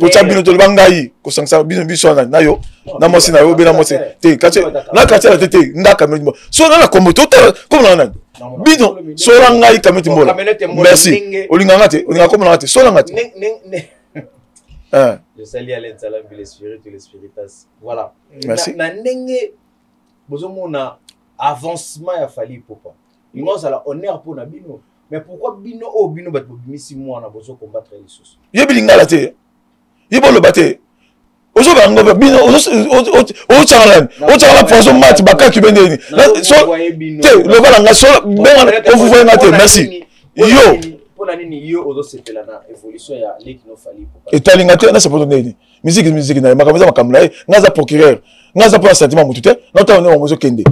ko tabino to bangai ko sangsa bino biso na yo na mosi na yo be na mosi te kache na kache la tete ndaka me so na la kombo to comme na bino sola ngai kameti mbola merci olinga ngate olinga komona ngate sola ngate je salue à l'intérieur les spirites et les spiritas voilà merci na ndenge bozomona avancement ya fali popa ino sala honneur pour na bino mais pourquoi bino o bino bat bimisi mwana bozo combattre les sous yebilinga la te yebolo baté ozo bango bino o tchala poison mat bakaki bendeni so te lo balanga so benga o vous voyez ngate merci yo pona nini yo ozo sepela na évolution ya lekino fali popa etalinga te na sapoto nini musique na makamza makamla ngaza procureur ngaza pour sentiment mutu te na ta on mozo kende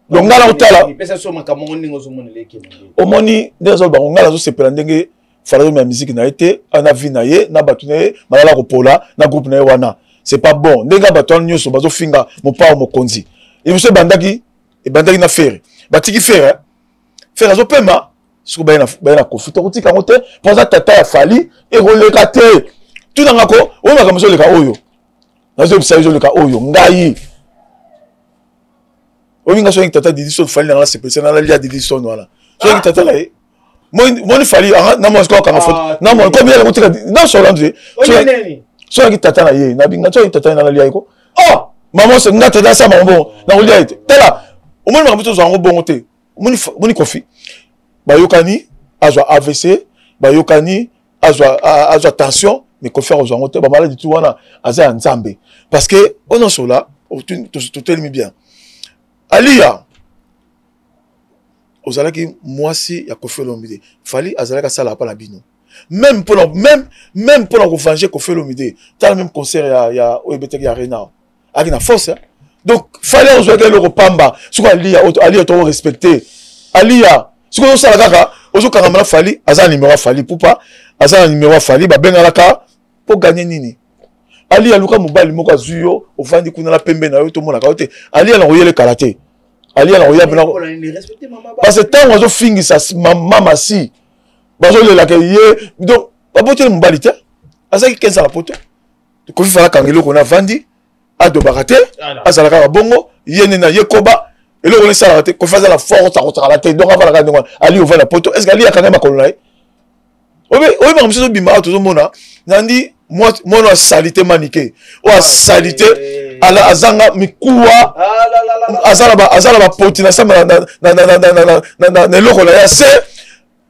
donc ngala otala pesa so makambo ningo zo mona lekino omoni ndezo bango ngala zo sepela ndenge fala na musique na été ana vie na ye na batu na ye malala kopola na groupe na ye wana c'est pas bon ndenge batu nyonso bazo finga mopa mokonzi et monsieur bandaki na faire batiki faire azo pema siko bayena Koffi to kutika ngote poza tata ya fali e roleka te tout nanga ko o makamzo leka oyo nazo bisayo leka oyo ngai o minga so tata didi so fali na se pesa na lia didi so wala so tata la moi fali na mo ko ka faute na mo ko bien la kutika na so landre so ki tata na ye na binga so tata na lia ko oh maman se ngata da sa mambo na lia ite tela o mo makamzo zo ngo bongo te moni Koffi bayokani azwa AVC bayokani azwa tension mais Kofi ozango te ba malade tout wana aza nzambe parce que on en sont là tout est bien Alia ozalaki mwasi ya Kofi Olomide fali azalaka sala pa la bino même pour ko venger Kofi Olomide t'as le même concert ya OBT ya Arena avec la force hein? Donc fallait ozwaka le repamba suko Alia to respecter Alia suko sala kaka ozo kangama fali aza numéro fali poupa aza numéro fali ba bengalaka pour gagner nini Alia luka mobali moko azuyo ofandi kuna la pembe na yo to mona ka te Alia na oyele karaté Alia na oyele parce que tant ozo fingisa mama si bazo le la ye donc babote mobali te azaki 15 la poto ko fala kangelo ko na vandi ado barate azalaka ba bongo yene na yekoba et le ça la ko faza la force à la tête donc avant la donc Ali ouvre la poto est-ce qu'Ali a quand même kolona obi ba mso bima to mona nandi moi no salité maniqué o salité ala azanga mikuwa azala ba poti na sama na loko na ya se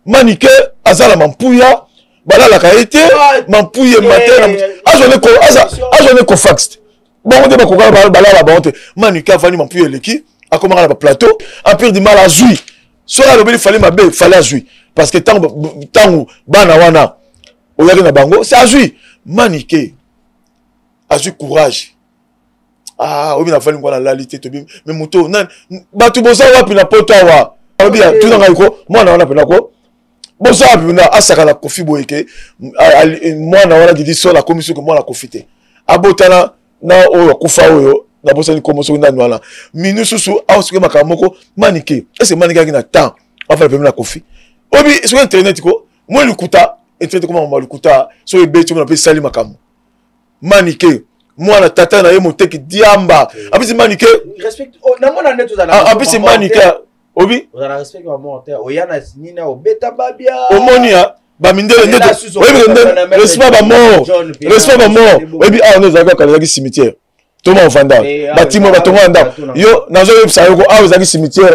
maniqué azala mampuya balala ka été mampuye matin azone ko fax bon on débat ko balala ba honte maniqué avani mampuye leki a comment on a plateau a pire du mal à jouir soit le fallait ma belle fallait jouir parce que tant bana wana oyaki na bango c'est à jouir maniqué a jouir courage ah obi na fallait ngwana lalité to mais moto nan batu boza wapi na poto wa obi tout na ngako mwana wana pena ko boza wapi na asaka la Kofi boyeke mwana wana didi so la commission ko mwana Kofi abotana na oyo kufa oyo na bosa ni komoso ndani wala minususu awsuke makamoko maniqué est-ce que maniqué na temps enfin le na Kofi obi sur internet ko mo lukuta internet comment mo lukuta so ebe tu na pe sali makamo maniqué moi na tata na ye moteki diamba abisi maniqué respect na mona neto za na abisi maniqué obi on a respect wa monter oyana nina obeta babia omonia ba mindele neto respect ba mort obi ah on za ka ka cimetière tout le monde vanda bâtiment batongo anda yo nazo yebisa yo ko awezaki cimetière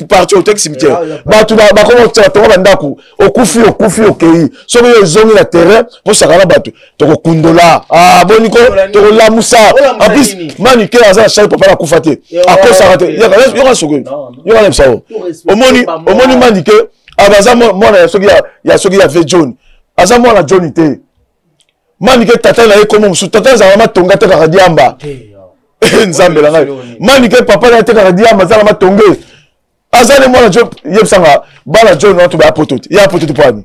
parti au cimetière batu ba comment batongo bandaku okufi okei soki yo zongi na terrain pour sakana batu to kundola ah boniko to la musa en plus maniqué aza chai papa na kufate akosa rate yo ka soki yo ka yebisa omoni maniqué abaza mwana soki ya ve John aza mwana John te maniqué tata na ye komo musu tata za mama tonga te ka diamba nzambe la ngai maniqué papa na te ka diamba za mama tonge azane mwana jo yebsanga bala John na to ba pototi ya pototi pani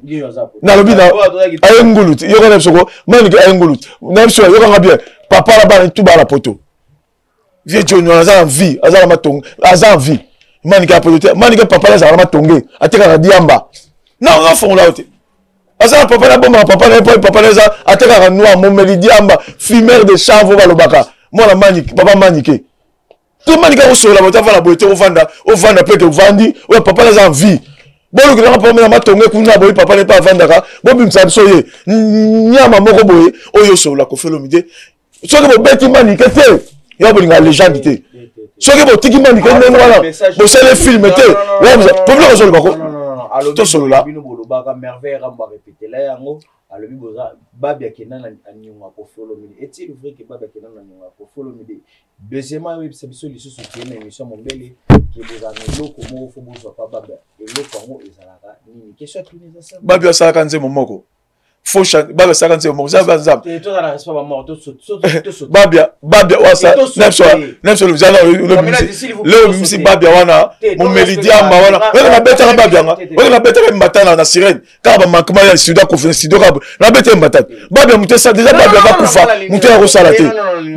na lobi na ayenguluti yo ka soko maniqué ayenguluti na so yo ka bien papa la bala tu ba la poto vie John na za vie azala matonge aza vie maniqué pototi maniqué papa la za mama tonge ateka ka diamba na on fond là asa papa na bomba papa na za ateka noir mon melidiamba fumeur de chanvre balobaka mwana maniqué papa maniqué tout maniqué au sol la bota va la boité au vanda peut que vandi ou papa na za vie bon le grand papa na matonge kuna boy papa n'est pas vandaka bobi msabsoye nyama moko boye oyo sol la Kofi Olomide soki bo beti maniqué te ya bolinga légende te soki bo tiki maniqué ndenge wana bo sele film te là problème au sol bako tout solo là bino bolobaka merveille ramba répéter là yango alobi boza babia kenana anyunga Kofi Olomide est-il vrai que babia kenana anyunga Kofi Olomide deuxièmement oui c'est biso lisusu qui est émission mombele qui boza na loko moko fo boza pa babia et loko ngo ezalaka nini question tunisa ça babia salaka nzembo moko faut babia salaka nzembo moko ça banza et toi la respect ba mort tout babia wasa nemso le jana le misi babia wana mon melidiamba wana wala na beta babia nga wala na beta mbatana na sirène ka ba mankuma ya studio ko studio ka na beta mbatana babia mutesa déjà babia ba kufa mutu ya kosala te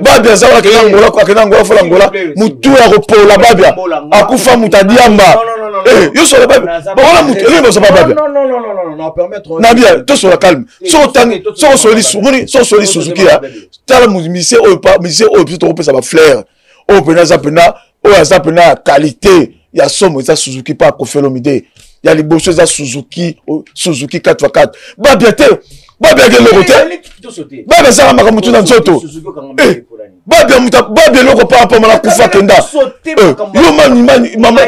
babia zawa ke ngola ko ke ngola fola ngola mutu ya kopola babia akufa mutadiamba yo so babia bona mutu ele so babia non permettre na bien to so la calme so soli Suzuki ya tala musicien oyo plutôt on peut ça va flair o pena zapena o azapena qualité ya somo za Suzuki pas Kofi Olomide ya liboso za Suzuki 4x4 ba bien te babia ke loko te babia sala makambo tu na nzoto babia muta babia loko pa pa mala kufa kenda yo mani mama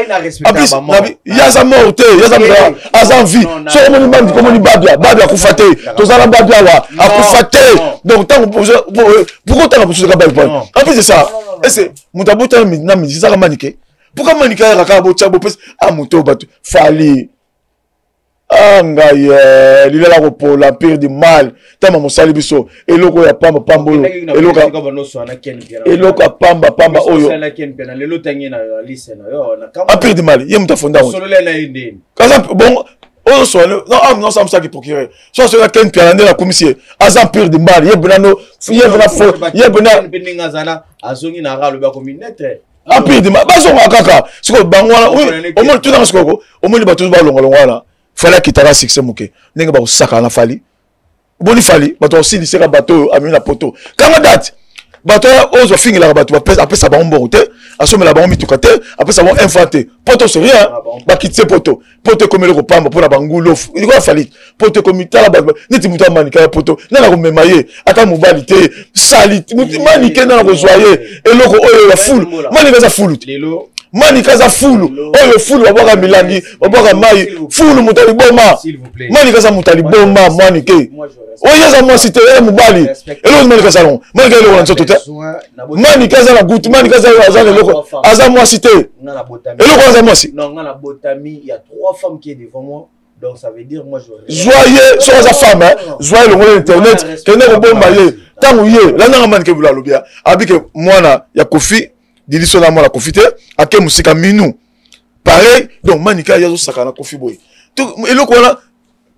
abis nabi yaza morte yaza mra aza vie so moni mani ko moni babia kufa te to zala babia wa akufa te donc tant pourquoi tant pour ce ka babia en plus de ça est-ce muta bota na mi zala manike pourquoi manike ya ka bo chabo pes amuto batu fali Angaye, il est là pour la pire du mal. Tama mosali biso. Eloko ya pamba pamba oyo. Eloko pamba pamba oyo. A pire du mal. Yem ta fonda. Kaza bon. Oh so non ça me ça qui procurer. So so la ken pianande la commissaire. Azan pire du mal. Yebna no. Yebna fo. Yebna bendinga zala azongi na ra le ba communauté. A pire du mal. Ba so kaka. Siko bangwana. Au moins tout dans ce koko. Au moins ba tous ba longa. Fallait qu'il t'aura succès mouké n'engue pas sac en fali boni fali bato aussi lycée ka bateau ami na poto quand date bateau ose finir la bateau après ça ba on bon assomme la ba on mitukate après ça vont infanter poto c'est rien ba quitter poto comme le repamba pour la bangulo il va fali poto comme ta la neti muta manika poto na la memaye ata mobilité sali manika na ko joyer et loko oyo la foule manika za foule mani kaza fulu oyo fulu baboka milangi baboka mai fulu mutali boma mani kaza mutali boma mani ke oyo za mo cité e mubali elo mani kaza non mani kaza lo nzoto te mani kaza na gut mani kaza aza loko aza mo cité elo ko aza mo si non ngana botami il y a 3 femmes qui est devant moi donc ça veut dire moi je joyeux sur sa femme hein joyeux le monde internet kene ko bomba ye tangu ye la na mani ke bula lobia abike mwana ya kofi Diliso na moi la confite à quel musika minou pareil donc manika yazo sakana kofi boy tout eloko wana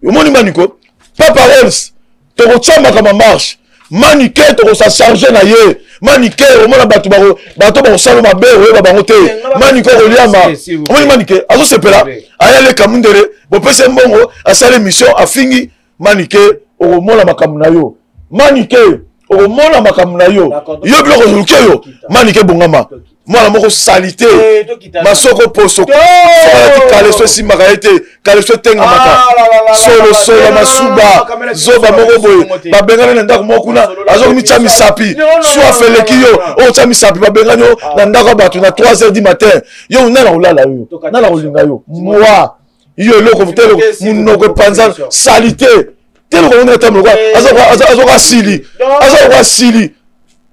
moni maniko pas paroles to ko chamba kama marche manike to ko sa charger na ye manike o mona bato ba salo mabe o ba bango te maniko ko liama moni manike azo sepela ayale kamundere bo pese mbongo asale mission afingi manike o mona makamuna yo manike o mona makamuna yo yo biloko zuluke yo manike bongama mwana moko salité masoko poso kale so simaka ete kale so tenga maka solo masuba zoba moko boye babengana na ndako moko kuna azoko mitya misapi soit feleki yo o tya misapi babengani yo na ndako bato na 3h du matin yo nana olala yo nana olinga yo moi yo eloko telo munoko panza salité telo ko ngata moko azoka sili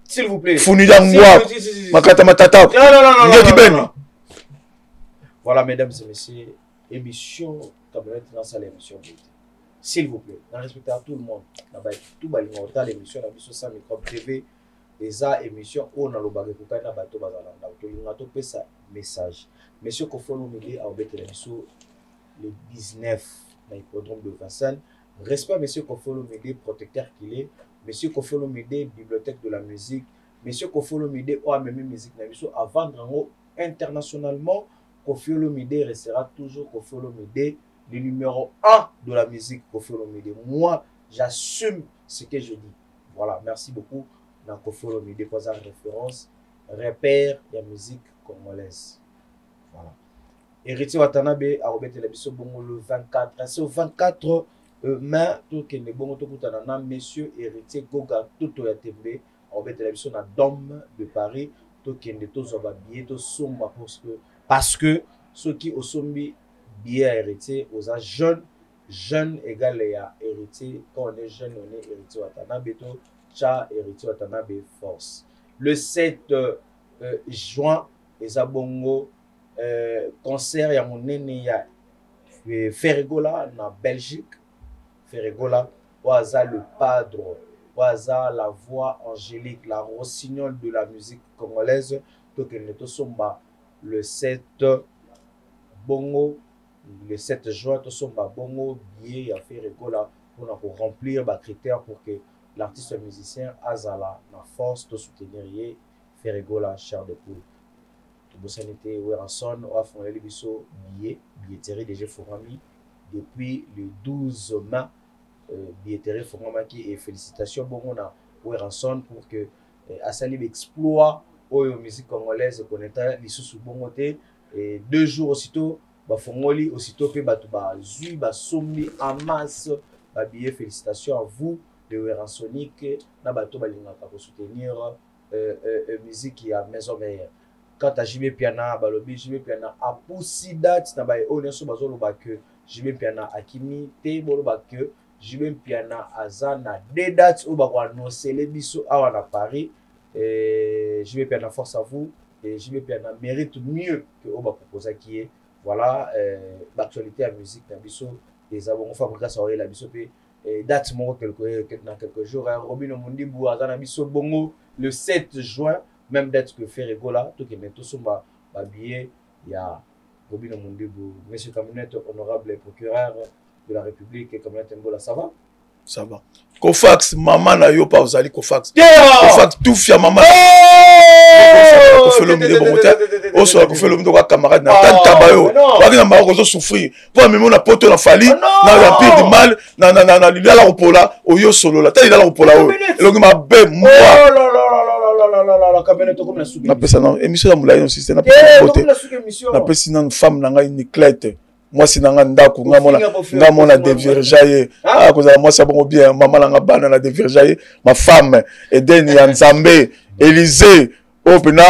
s'il vous plaît. Makata matata. Voilà, mesdames et messieurs, émission Cabernet dans sa l'émission. S'il vous plaît, dans respect à tout le monde, tout le l'émission, la mission sans micro TV, les émissions, on a le bagage pour qu'on a bateau bazalanda. On a topé ça message. Monsieur Kofolo Midi a obéi l'émission le 19 dans l'hippodrome de Vincennes. Respect à Monsieur Kofolo Midi, protecteur qu'il est. Monsieur Kofolo Midi, bibliothèque de la musique. Monsieur Kofolo Midi, a même musique à vendre internationalement. Kofolo Midi restera toujours Kofolo Midi, le numéro 1 de la musique Kofolo Midi. Moi, j'assume ce que je dis. Voilà, merci beaucoup. Dans Kofolo Midi, pour sa référence, repère la musique congolaise. Voilà. Héritier Watanabe a rebattu la mission le 24. C'est au 24 mai, tout que les bons autocoutana, monsieur héritier Goga Toto Yatembe, a rebattu la mission à Dôme de Paris, tout que les tous ont billet, tout sombre parce que ceux qui ont sombi billet héritier, aux jeunes égal à héritier, quand on est jeune, on est héritier Watanabe, tout cha héritier Watanabe force. Le 7 juin, les abongo concert ya monene ya Ferregola na Belgique. Ferregola oaza le padre, oaza la voix angélique, la rossignol de la musique congolaise. Donc nous sommes le 7 bongo, le 7 juin nous sommes bongo billet à Ferregola pour remplir les critères pour que l'artiste musicien azala la force de soutenir Ferregola cher de poule. Bosanité Weranson a fondé les billetterie déjà Forami depuis le 12 mai. Billetterie Forami qui est félicitations bon on a Weranson pour que Asali exploit aux musique congolaise connaître les sous bon côté et 2 jours aussitôt ba fongoli aussitôt pe batu ba zui ba sombi en masse Babillet, félicitations à vous, de Weransonic, na bato balingaka pour soutenir musique qui a maison meilleure. Quant à JB Piana, balobi JB Piana a poussi date na baye on so bazolo ba que JB Piana akimi te bolo ba que JB Piana azana des dates au ba ko annoncer les biso awa na Paris. JB Piana, force à vous. Et JB Piana mérite mieux que au ba proposer qui est voilà l'actualité à musique na biso et ça bon fabriquer ça la biso pe date mo quelques jours Robin Mondimbu azana biso bongo le 7 juin même date que fait Regola tout que bientôt somba billet il y a Robin Mondimbu monsieur Kamunette honorable procureur de la République et Kamunette Mbola ça va. Ça va. Kofax, maman na yo pas osali Kofax. Kofax tout fia maman. Ko fait le milieu bon moteur. O so ko fait le milieu camarade na tant tabayo. Ba na ba ko souffrir. Pour même on a poto na fali, na ya pire du mal, na lila la ropola, o yo solo la. Ta lila la ropola o. Elongi ma be moi. La caméra to comme la soupe. Na pesa na émission la moulay no système na pesa. Na pesa na femme na ngai ni clete. Moi si nanga ndako nga mona dévirjaye ah kozala moi ça bon bien maman nanga bana na dévirjaye ma femme Eden ya Nzambe Élysée opena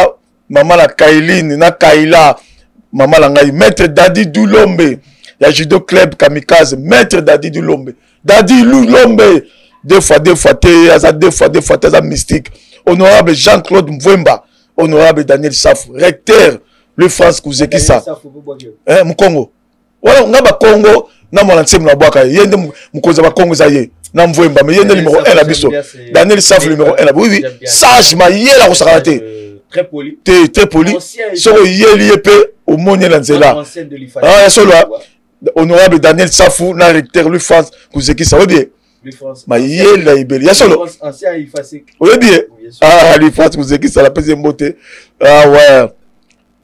maman la Kailine na Kaila maman nanga maître Dadi Dulombe ya judo club kamikaze maître Dadi Dulombe Dadi Lulombe deux fois te aza deux fois te mystique honorable Jean-Claude Mvemba honorable Daniel Safou recteur le France Kouzekisa Mkongo voilà on a ba Congo na mona nsemu na bwaka yende mukoza ba Congo za ye na Mvemba mais yende numéro 1 la biso Daniel Safou numéro 1 la oui sage ma yela ko sakate très poli so yeli yepe au moni na nzela ah solo honorable Daniel Safou na recteur lui France Kouzeki ça va bien ma yela ibeli ya solo ancien ifasik oui bien ah lui France Kouzeki ça la pese mbote ah ouais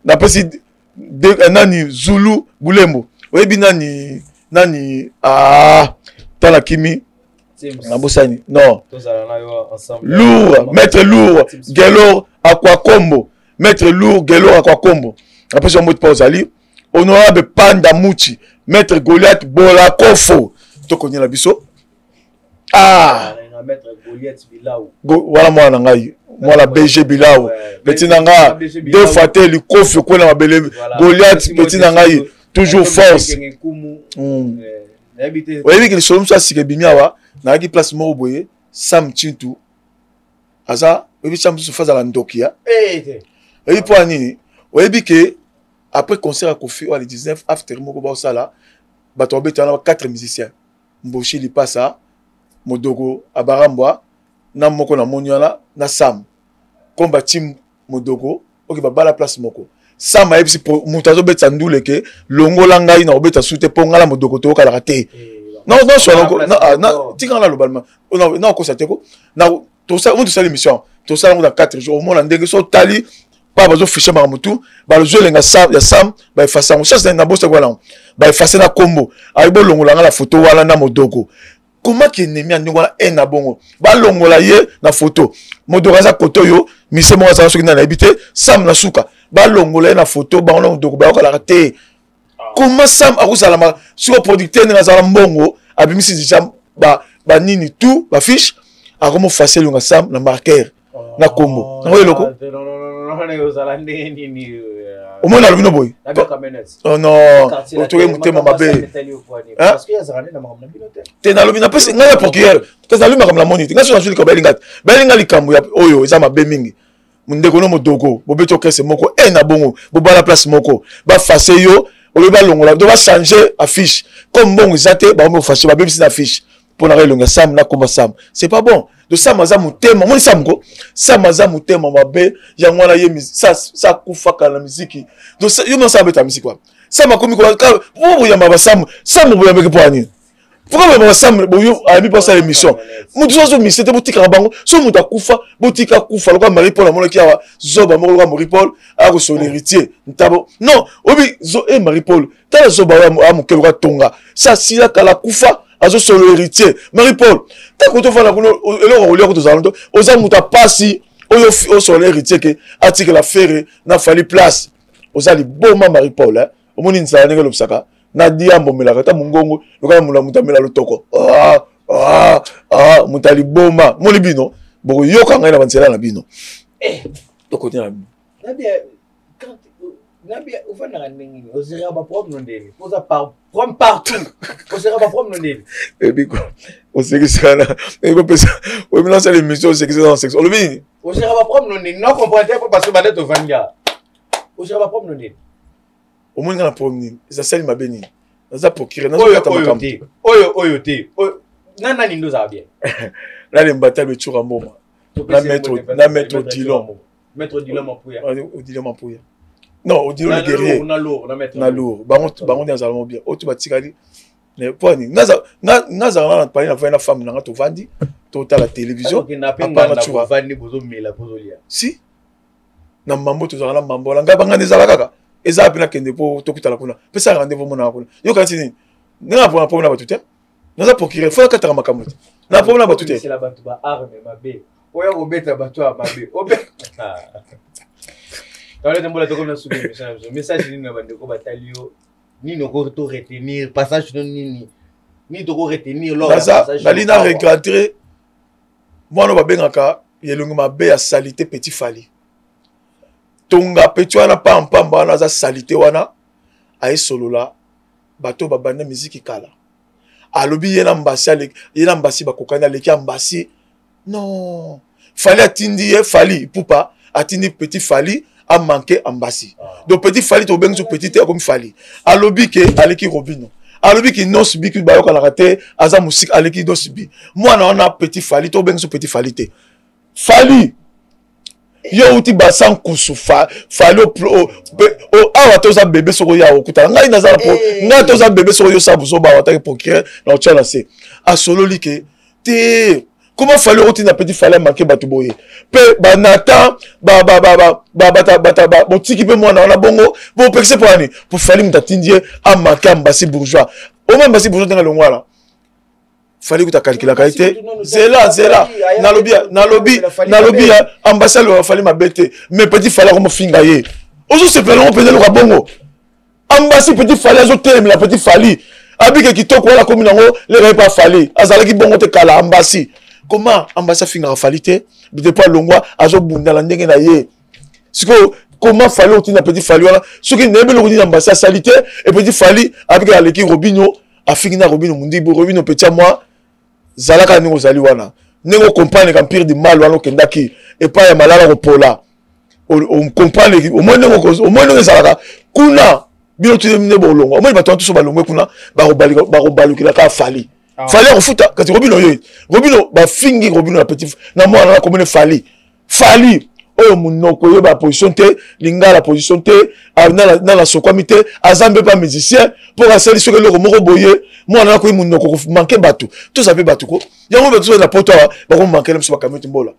na pesi nani Zulu Bulembo oyebi nani tala kimi na bosani non lourd maître lourd Gelor Akwakombo maître lourd Gelor Akwakombo après son mot de pause ali honorable Panda Muchi maître Goliath Bolakofo to connait la biso maître Goliath Bilao voilà moi na ngai moi la BG Bilao petit nanga deux fois te li kofi ko na mabele Goliath petit nanga toujours force oyebi ke solo mso sike bimia wa na ki place mo boye Sam Chintu aza oyebi Sam so faza la ndokia oyebi po nini oyebi ke après concert à Kofi o le 19 after moko ba sala bato obeta na 4 musiciens Mboshi li passa Modogo Abarambwa na moko na moniana na Sam komba team Modogo oki ba bala place moko Sam a yebisi pour mutazo beta ndule ke longola ngai na obeta sute po ngala Modogo to kala te non so na tika na lobalma na ko sateko na to ça on to ça l'émission to ça on a 4 jours au monde ndenge so tali pa bazo ficher ba mutu ba zo lenga Sam ya Sam ba efasa on cherche na bosse quoi là ba efasa na kombo ayibo longola ngala photo wala na Modogo. Comment qui ennemi a ngwana en abongo ba longola ye na photo Modogo za koto yo mise mo za soki na habité Sam na suka ba longola na photo ba ona Modogo ba kala te comment Sam akusala ma sur producteur na za mbongo abimisi déjà ba nini tout ba fiche a comment facile nga Sam na marqueur na kombo na loko au moins na lobino boy oh non o toke mutema mabe parce que yazarane na mamna binote te na lobina pesi ngaya procureur te na lobina comme la monite ngaso na juli ko belinga likambo ya oyo eza mabe mingi mundeko no Modogo bobeto kese moko na bongo bobala place moko ba face yo o ba longola do ba changer affiche comme bongo zate ba mo face ba bebisi na affiche pour na relonga Sam na komba Sam c'est pas bon de Sam aza mutema moni Sam ko Sam aza mutema mabe ya ngwana ye sa kufaka na muziki donc yo mo Sam beta muziki kwa Sam akomi ko bo ya maba Sam bo ya meke poani pourquoi ba Sam bo yo ami pas ça l'émission mutu zo mi c'était botika bango so mutu akufa botika kufa loka Marie Paul amona ki awa zoba mo loka Marie Paul a ko son héritier ntabo non obi zo e Marie Paul ta zoba wa mo keloka tonga sa sila kala kufa azo solo héritier Marie Paul ta ko to fala ko eloko olio ko to zalonto oza muta pasi oyo o solo héritier ke atike la fere na fali place oza li boma Marie Paul omoni nzala ndenge lobsaka na dia mbomela kata mungongo loka mula mutamela lotoko mutali boma moni bino boko yoka ngai na banzela na bino to côté na bino Nabia ufana ndenge osera ba problem ndele poza from partout osera ba problem ndele biko osekisana eko pesa o mi lancer l'émission osekisana dans sexe olobi osera ba problem ndele non comprendre pas parce que bateto vanja osera ba problem ndele au moins na problem ça sali mabeni ça procurer na kata makambo oyo te nana ni ndo za bien là les bataille de Churamboma na maître Dilon Mapuya Dilon Mapuya non au Dilon le guerrier na lourd bango dans allemand bien auto batikali ne poni naza na parler na na femme na to vandi to ta la télévision apa na chura vandi bozo mela bozolia si na mambo to za na mambo la ngaba ngane za kaka eza pe na kende po to kutala kuna pesa rendez-vous mona kuna yo kanti ni na pour na batute naza procurer faut ka tara makambo na pour na batute c'est la batu ba arme mabe oya obeta batu a mabe obeta Quand on a comme un message ni na bandeko batalio ni no ko to retenir passage ni to ko retenir lors passage balina regretter moi no babengaka yelungu mabe ya salité petit fali tonga petit wana pamba wana za salité wana ay solola bato babanda musique kala alobi yena mbasi bakokana leki mbasi non fali atindi ye fali pupa atindi petit fali a manqué ambassi. Donc petit fali to bengi petit te comme fali. Alobi ke aleki Robino. Alobi ki non subi ki bayo kala raté aza musique aleki do subi. Moi na on a petit fali to bengi petit fali te. Fali yo uti basan kusufa fali o awa to za bébé soko ya okuta. Ngai na za po ngai to za bébé soko yo sabu so ba wata pour créer na ochala se. A solo like te comment fallait roti na petit fallait manquer batuboye pe banata botiki pe mwana na bongo pour pexer pour ani pour fallait mtatindie a manquer ambassi bourgeois au même ambassi bourgeois dans le ngwala fallait que ta calculer la qualité c'est là na lobby ambassadeur fallait mabete mais petit fallait comme fingaye ozo se pelo on peut le bongo ambassi petit fallait zo teme la petit fallait abike kitoko wala comme nango le va pas fallait azala ki bongo te kala ambassi. Comment ambassade finga falité de pas longwa azo bunda la ndenge na ye siko comment fallait au tina petit fali wala ce qui nebe le dit ambassade salité et petit fali avec aleki Robino a fingina Robino mundi Robino petit moi zalaka ningo zali wana ningo comprendre qu'empire du mal wala kendaki et pas ya malala pola on comprendre au moins ningo zalaka kuna bilo tunemine bolongo au moins bato tout so balongwe kuna ba robalikila ka fali. Fallait en foot quand Robino ba fingi Robino la petite na moi na commune fali oyo munoko yo ba position te linga la position te na la sokwamite azambe pas musicien pour asali sur le moko boye moi na ko munoko manquer batu tout ça fait batu ko yango beto na poto ba ko manquer le ba kamiti mbola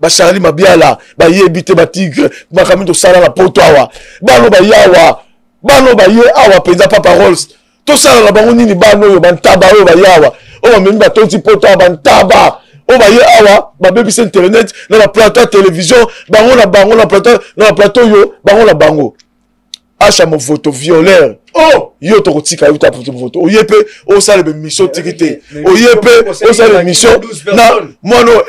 ba Charlie Mabiala ba yebite ba tigre ba kamiti sala la poto awa ba no ba yawa ba no ba ye awa penza papa Rolls tout ça la bango nini ba no yo bantaba yo ba yawa o memi ba tonti poto bantaba o ba ye awa ba bebi internet na la plateau télévision bango na plateau yo bango na bango acha mo photo violeur oh yo to kotika yo ta photo o yepe o sala be mission tikite o yepe o sala mission na mono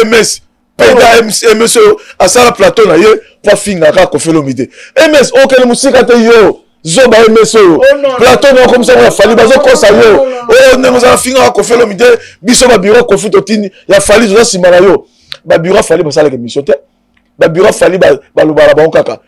MS peda MS a sala plateau na ye pa finga ka ko felo mide MS o kele musika te yo zoba emeso plateau non comme ça on a fallu bazo kosa yo oh ne nous a finga ko felo mide biso ba bureau ko futo tini ya fallu zo simara yo ba bureau fallu ba sala ke mission te ba bureau fallu ba lobala ba kaka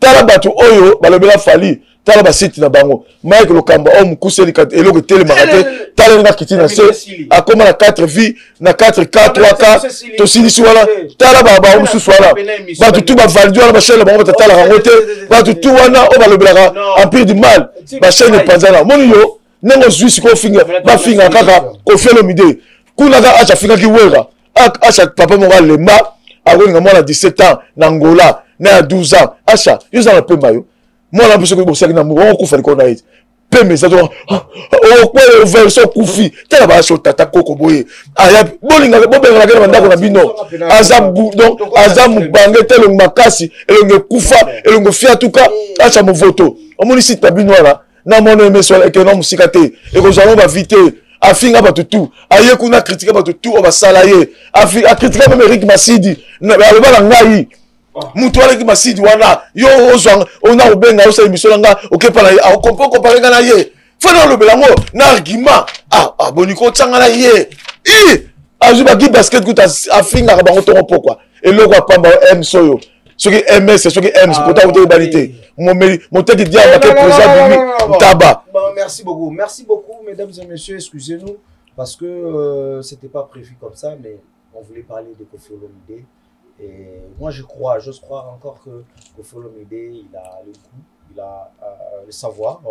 tala batu oyo ba lobela fallu tala ba site na bango Mike Lokamba o mukuseli kat eloko tele makate tala na kitina se akoma na 4 vies na 4K 3K to sinisi wala tala ba mususu wala ba tu ba valdu wala ba chele ba tala rangote ba tu wana o ba lobela empire du mal ba chele panzana moni yo nengo zwisi ko finga ba finga kaka ko felo mide kuna ka acha finga ki wera acha papa mo lemba akoninga mwana 17 ans na Angola na 12 ans acha yo za na pemba yo mwana biso ko bosaki na mo ko fa ko na it pembe za to o ko verso kufi tala ba so tata koko boye aya bolinga bobenga na kena ndako na bino azabu donc azamu bange telo makasi elonge kufa elonge fiatuka acha mo voto omoni site bino wala na mono emeso ke no musika te e ko zalo ba vite afinga bato tout aye kuna critiquer bato tout on va salayer a critiquer même Eric Masidi na ba ngai mutu aleki Masidi wana yo ozwanga ona obenga osa émission nga okepa na a comparer nga na ye fana lo belango na argument boniko tsanga na ye azuba ki basket kuta afinga bango to pourquoi et le quoi pamba M soyo ce qui MS ce qui M c'est pour ta qualité mon tête dit à quel président tabac. Merci beaucoup mesdames et messieurs, excusez-nous parce que c'était pas prévu comme ça, mais on voulait parler de Koffi Olomide et moi j'ose croire encore que Koffi Olomide il a le goût, il a le savoir,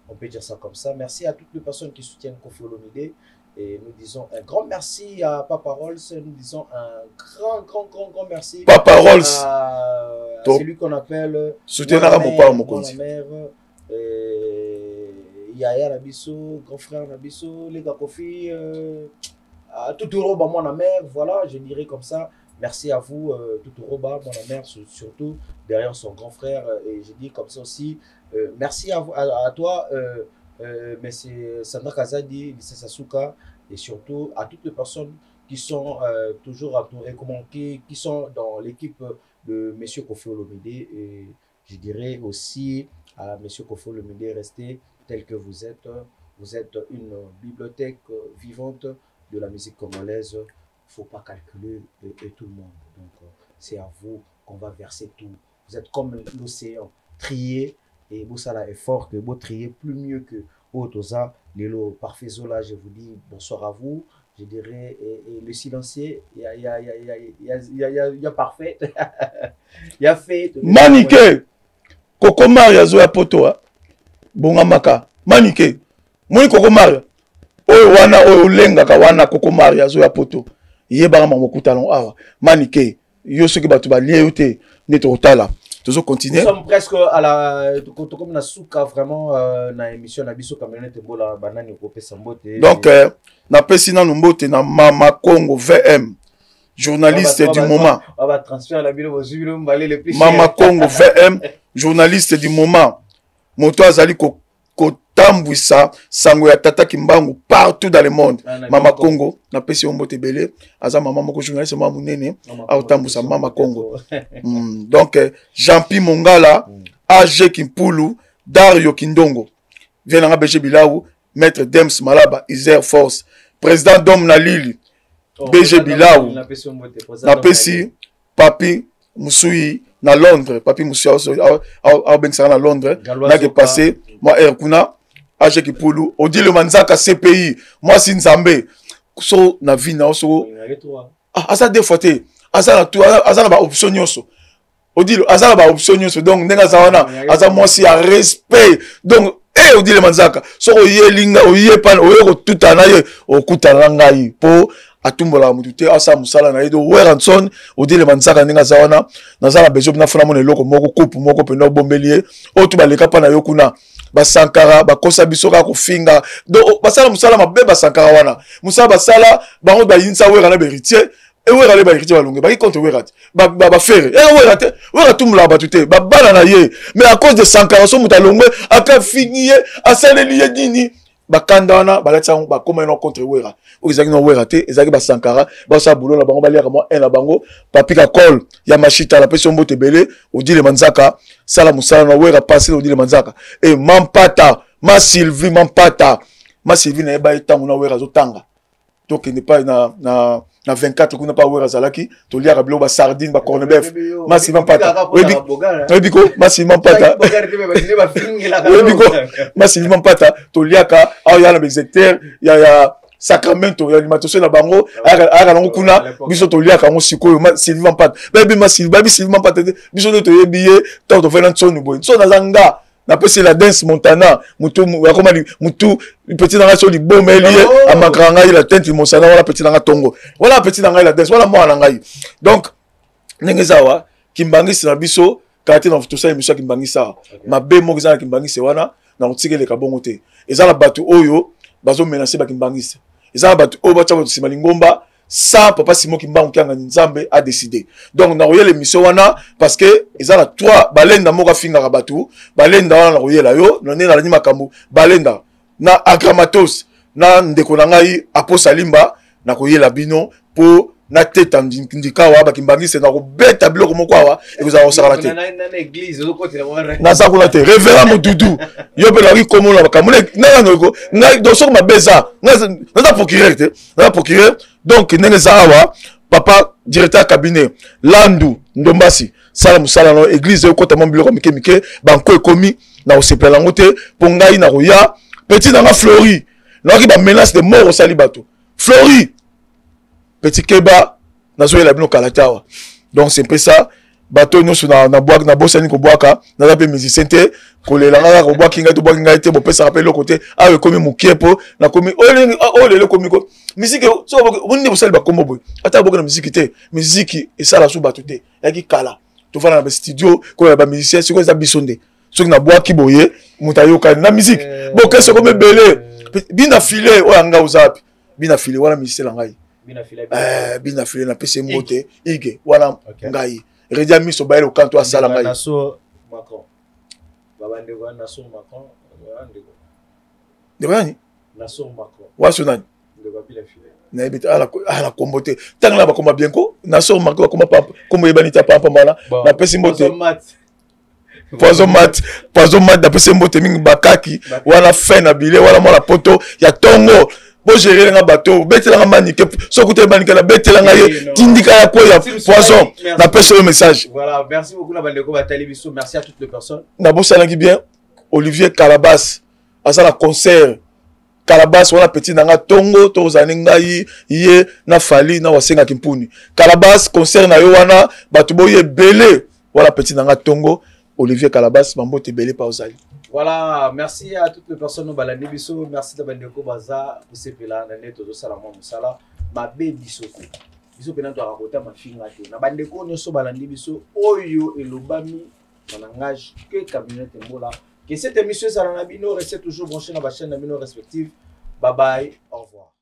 on peut dire ça comme ça. Merci à toutes les personnes qui soutiennent Koffi Olomide. Et nous disons un grand merci à Papa Rolls, nous disons un grand merci Papa Rolls à celui qu'on appelle soutenir mon père, mon mère, Yaya Nabiso, grand frère Nabiso, les gars Koffi, Tutoroba, mon mère, voilà, je dirais comme ça. Merci à vous, Tutoroba, mon mère, surtout derrière son grand frère, et je dis comme ça aussi, merci à toi. Mais c'est Sandra Kazadi, Lisa Sasuka et surtout à toutes les personnes qui sont toujours qui sont dans l'équipe de M. Koffi Olomide et je dirais aussi à M. Koffi Olomide, restez tel que vous êtes. Vous êtes une bibliothèque vivante de la musique congolaise. Il ne faut pas calculer tout le monde. Donc c'est à vous qu'on va verser tout. Vous êtes comme l'océan, trié. Et Boussala est fort que vous triez plus mieux que Otoza. Lélo, parfait Zola, je vous dis bonsoir à vous. Je dirais, et le silencieux, il y a parfait. Il y a fait. Manique, Kokomar yazo ya poto, Bongamaka. Manique, moi Kokomar, wana lenga kawana Kokomar yazo ya poto. Yeba mamokutalon awa. Manique, yo ce que batu ba liété neto tala. Toujours continuer. Nous sommes presque à la comme na souka vraiment na émission na biso camionnette bola banani ko pesa mbote. Donc na pesina numbote na Mama Congo VM journaliste du moment. On va transférer la bilo bozubilo mbalé le plus. Mama Congo VM journaliste du moment. Moto azali ko tambwisa sango ya tata kimbangu partout dans le monde. Mama Congo na pesi ombote belé aza mama moko journaliste mama munene a tambwisa Mama Congo. Donc Jean-Pi Mongala, AG Kimpulu, Dario Kindongo. Viens BG Bilaou, Maître Dems Malaba, Isère Force, Président Dom Nalili, BG Bilaou, na pesi Papi Moussoui na Londres, Papi Moussoui a bensa na Londres, na ke passé moi Erkuna AG Kimpulu, Odile Manzaka CPI, moi Sinzambe, so na vie na so asa deux fois te, asa na tout, asa na ba option nyonso. Odile asa ba option nyonso donc ndenga zawana asa moi si a respect donc Odile Manzaka so oyelinga oyepan oyeko tutana ye okutana ngai po atumbola mutute asa musala na yedo Weranson Odile Manzaka ndenga zawana nazala besoin na fona mona loko moko coupe moko pena bombelie o tu baleka pa na yokuna basankara bakosa bisoka kofinga donc basala musala mabe basankara wana musala basala bango ba yinsa wera na beritier et où est allé ba longue ba contre werat ba faire et werat tout mula batute ba bana na ye mais à cause de Sankara so muta longue aka finier a saleli dini ba kandana ba latsa ba koma no contre wera o ezaki no weraté ezaki ba Sankara ba sa boulot na bango ba liaka mo na bango papika call ya machita la peso mbote belé Odile Manzaka sala musala na wera passer Odile Manzaka et Mampata ma Sylvie Mampata ma Sylvie na ba etango na wera zo tanga donc il n'est pas na 24 qu'on n'a pas ouvert Zalaki, tu lis à ba sardine, ba corned-beef, massivement pas. Oui, biko, massivement pas. Oui, biko, massivement pas. Tu lis à il y a les hectares, il y a Sacramento, il y a l'alimentation na bango, à la kuna, biso tu lis à on siko, massivement pas. Baby massivement pas. Biso tu es billet, tant de faire un son boy. Son azanga. Na pesi la dance Montana mutu ya koma mutu petit dans la sur li bombe lié à makranga la tente monsana wala petit dans la tongo wala petit dans la dance wala moi na ngai donc nengezawa kimbangisi na biso kati na tout ça émission kimbangisa ma be mo kizana kimbangisi wana na utikele ka bongo te ezala batu oyo bazo menacer ba kimbangisi ezala batu oyo ba tshaba tsimali ngomba ça papa Simon Kimbangu kianga Nzambe a décidé donc na royé l'émission wana parce que ezala trois balenda moka finga rabatu balenda wana na royé la yo none na ni makambo balenda na agramatos na ndeko na ngai Apo Salimba na koyela bino po na teta ndikawa bakimbangise na kobeta biloko moko awa ekozala kosala te na église na sakuna te révérend Modudu yo pe na komona bakamune na ngoko ngai donc soko mabeza na procureur te na procureur donc ndenge za awa papa directeur cabinet Landu Ndombasi sala musala no église yo kota biloko mike mike banko ekomi na osepela ngo te po ngai na koya petit na nga Flori na ki ba menace de mort au sali bato Flori petit Keba nazo yela bino kalatawa donc c'est un peu ça bato nyonso na boaka na bosani ko boaka na zape musicien te kolela nga ko boaki ngai to boaki ngai te bo pesa rappel le côté awe komi mukiepo na komi o lelo komi ko musique so wonni bo sali ba kombo boy ata boka na musique te musique et ça la sou bato te yaki kala to fana na studio ko na ba musicien siko za bisonde soki na boaki boye mutayoka na musique bo keso ko mebele bina filé o anga uzapi bina filé wala musicien la ngai bina filé na pese mbote ige wana ngai redia miso baile okanto asala ngai naso Macron babande kwa naso Macron de bani naso Macron waso nani de babila filé na ebita ala kombote tanga na bakoma bien ko naso Macron bakoma papa kombo ebanita papa mala na pese mbote poison mat da pese mbote mingi bakaki wana fin na bile wana mwana poto ya tongo bo gérer nga bateau betela nga manike sokuté manike la betela nga ye tindika ya ko ya poisson na pêche le message. Voilà, merci beaucoup na bandeko batali biso, merci à toutes les personnes. Na bo sala ki bien Olivier Calabas asa la concert Calabas wana petit na nga tongo to zani ngai ye na fali na wasenga kimpuni Calabas concert na yo wana batu boye belé wala petit na nga tongo Olivier Calabas mambote belé pa ozali. Voilà, merci à toutes les personnes au balandi biso, merci de bandeko baza pour ces pela na net to sala mo musala ma be biso ko. Biso pena to rakota ma finga te. Na bandeko nyoso balandi biso oyo elobami na langage que cabinet mbola. Que cette émission ça na bino reste toujours branché na ba chaîne na bino respective. Bye bye, au revoir.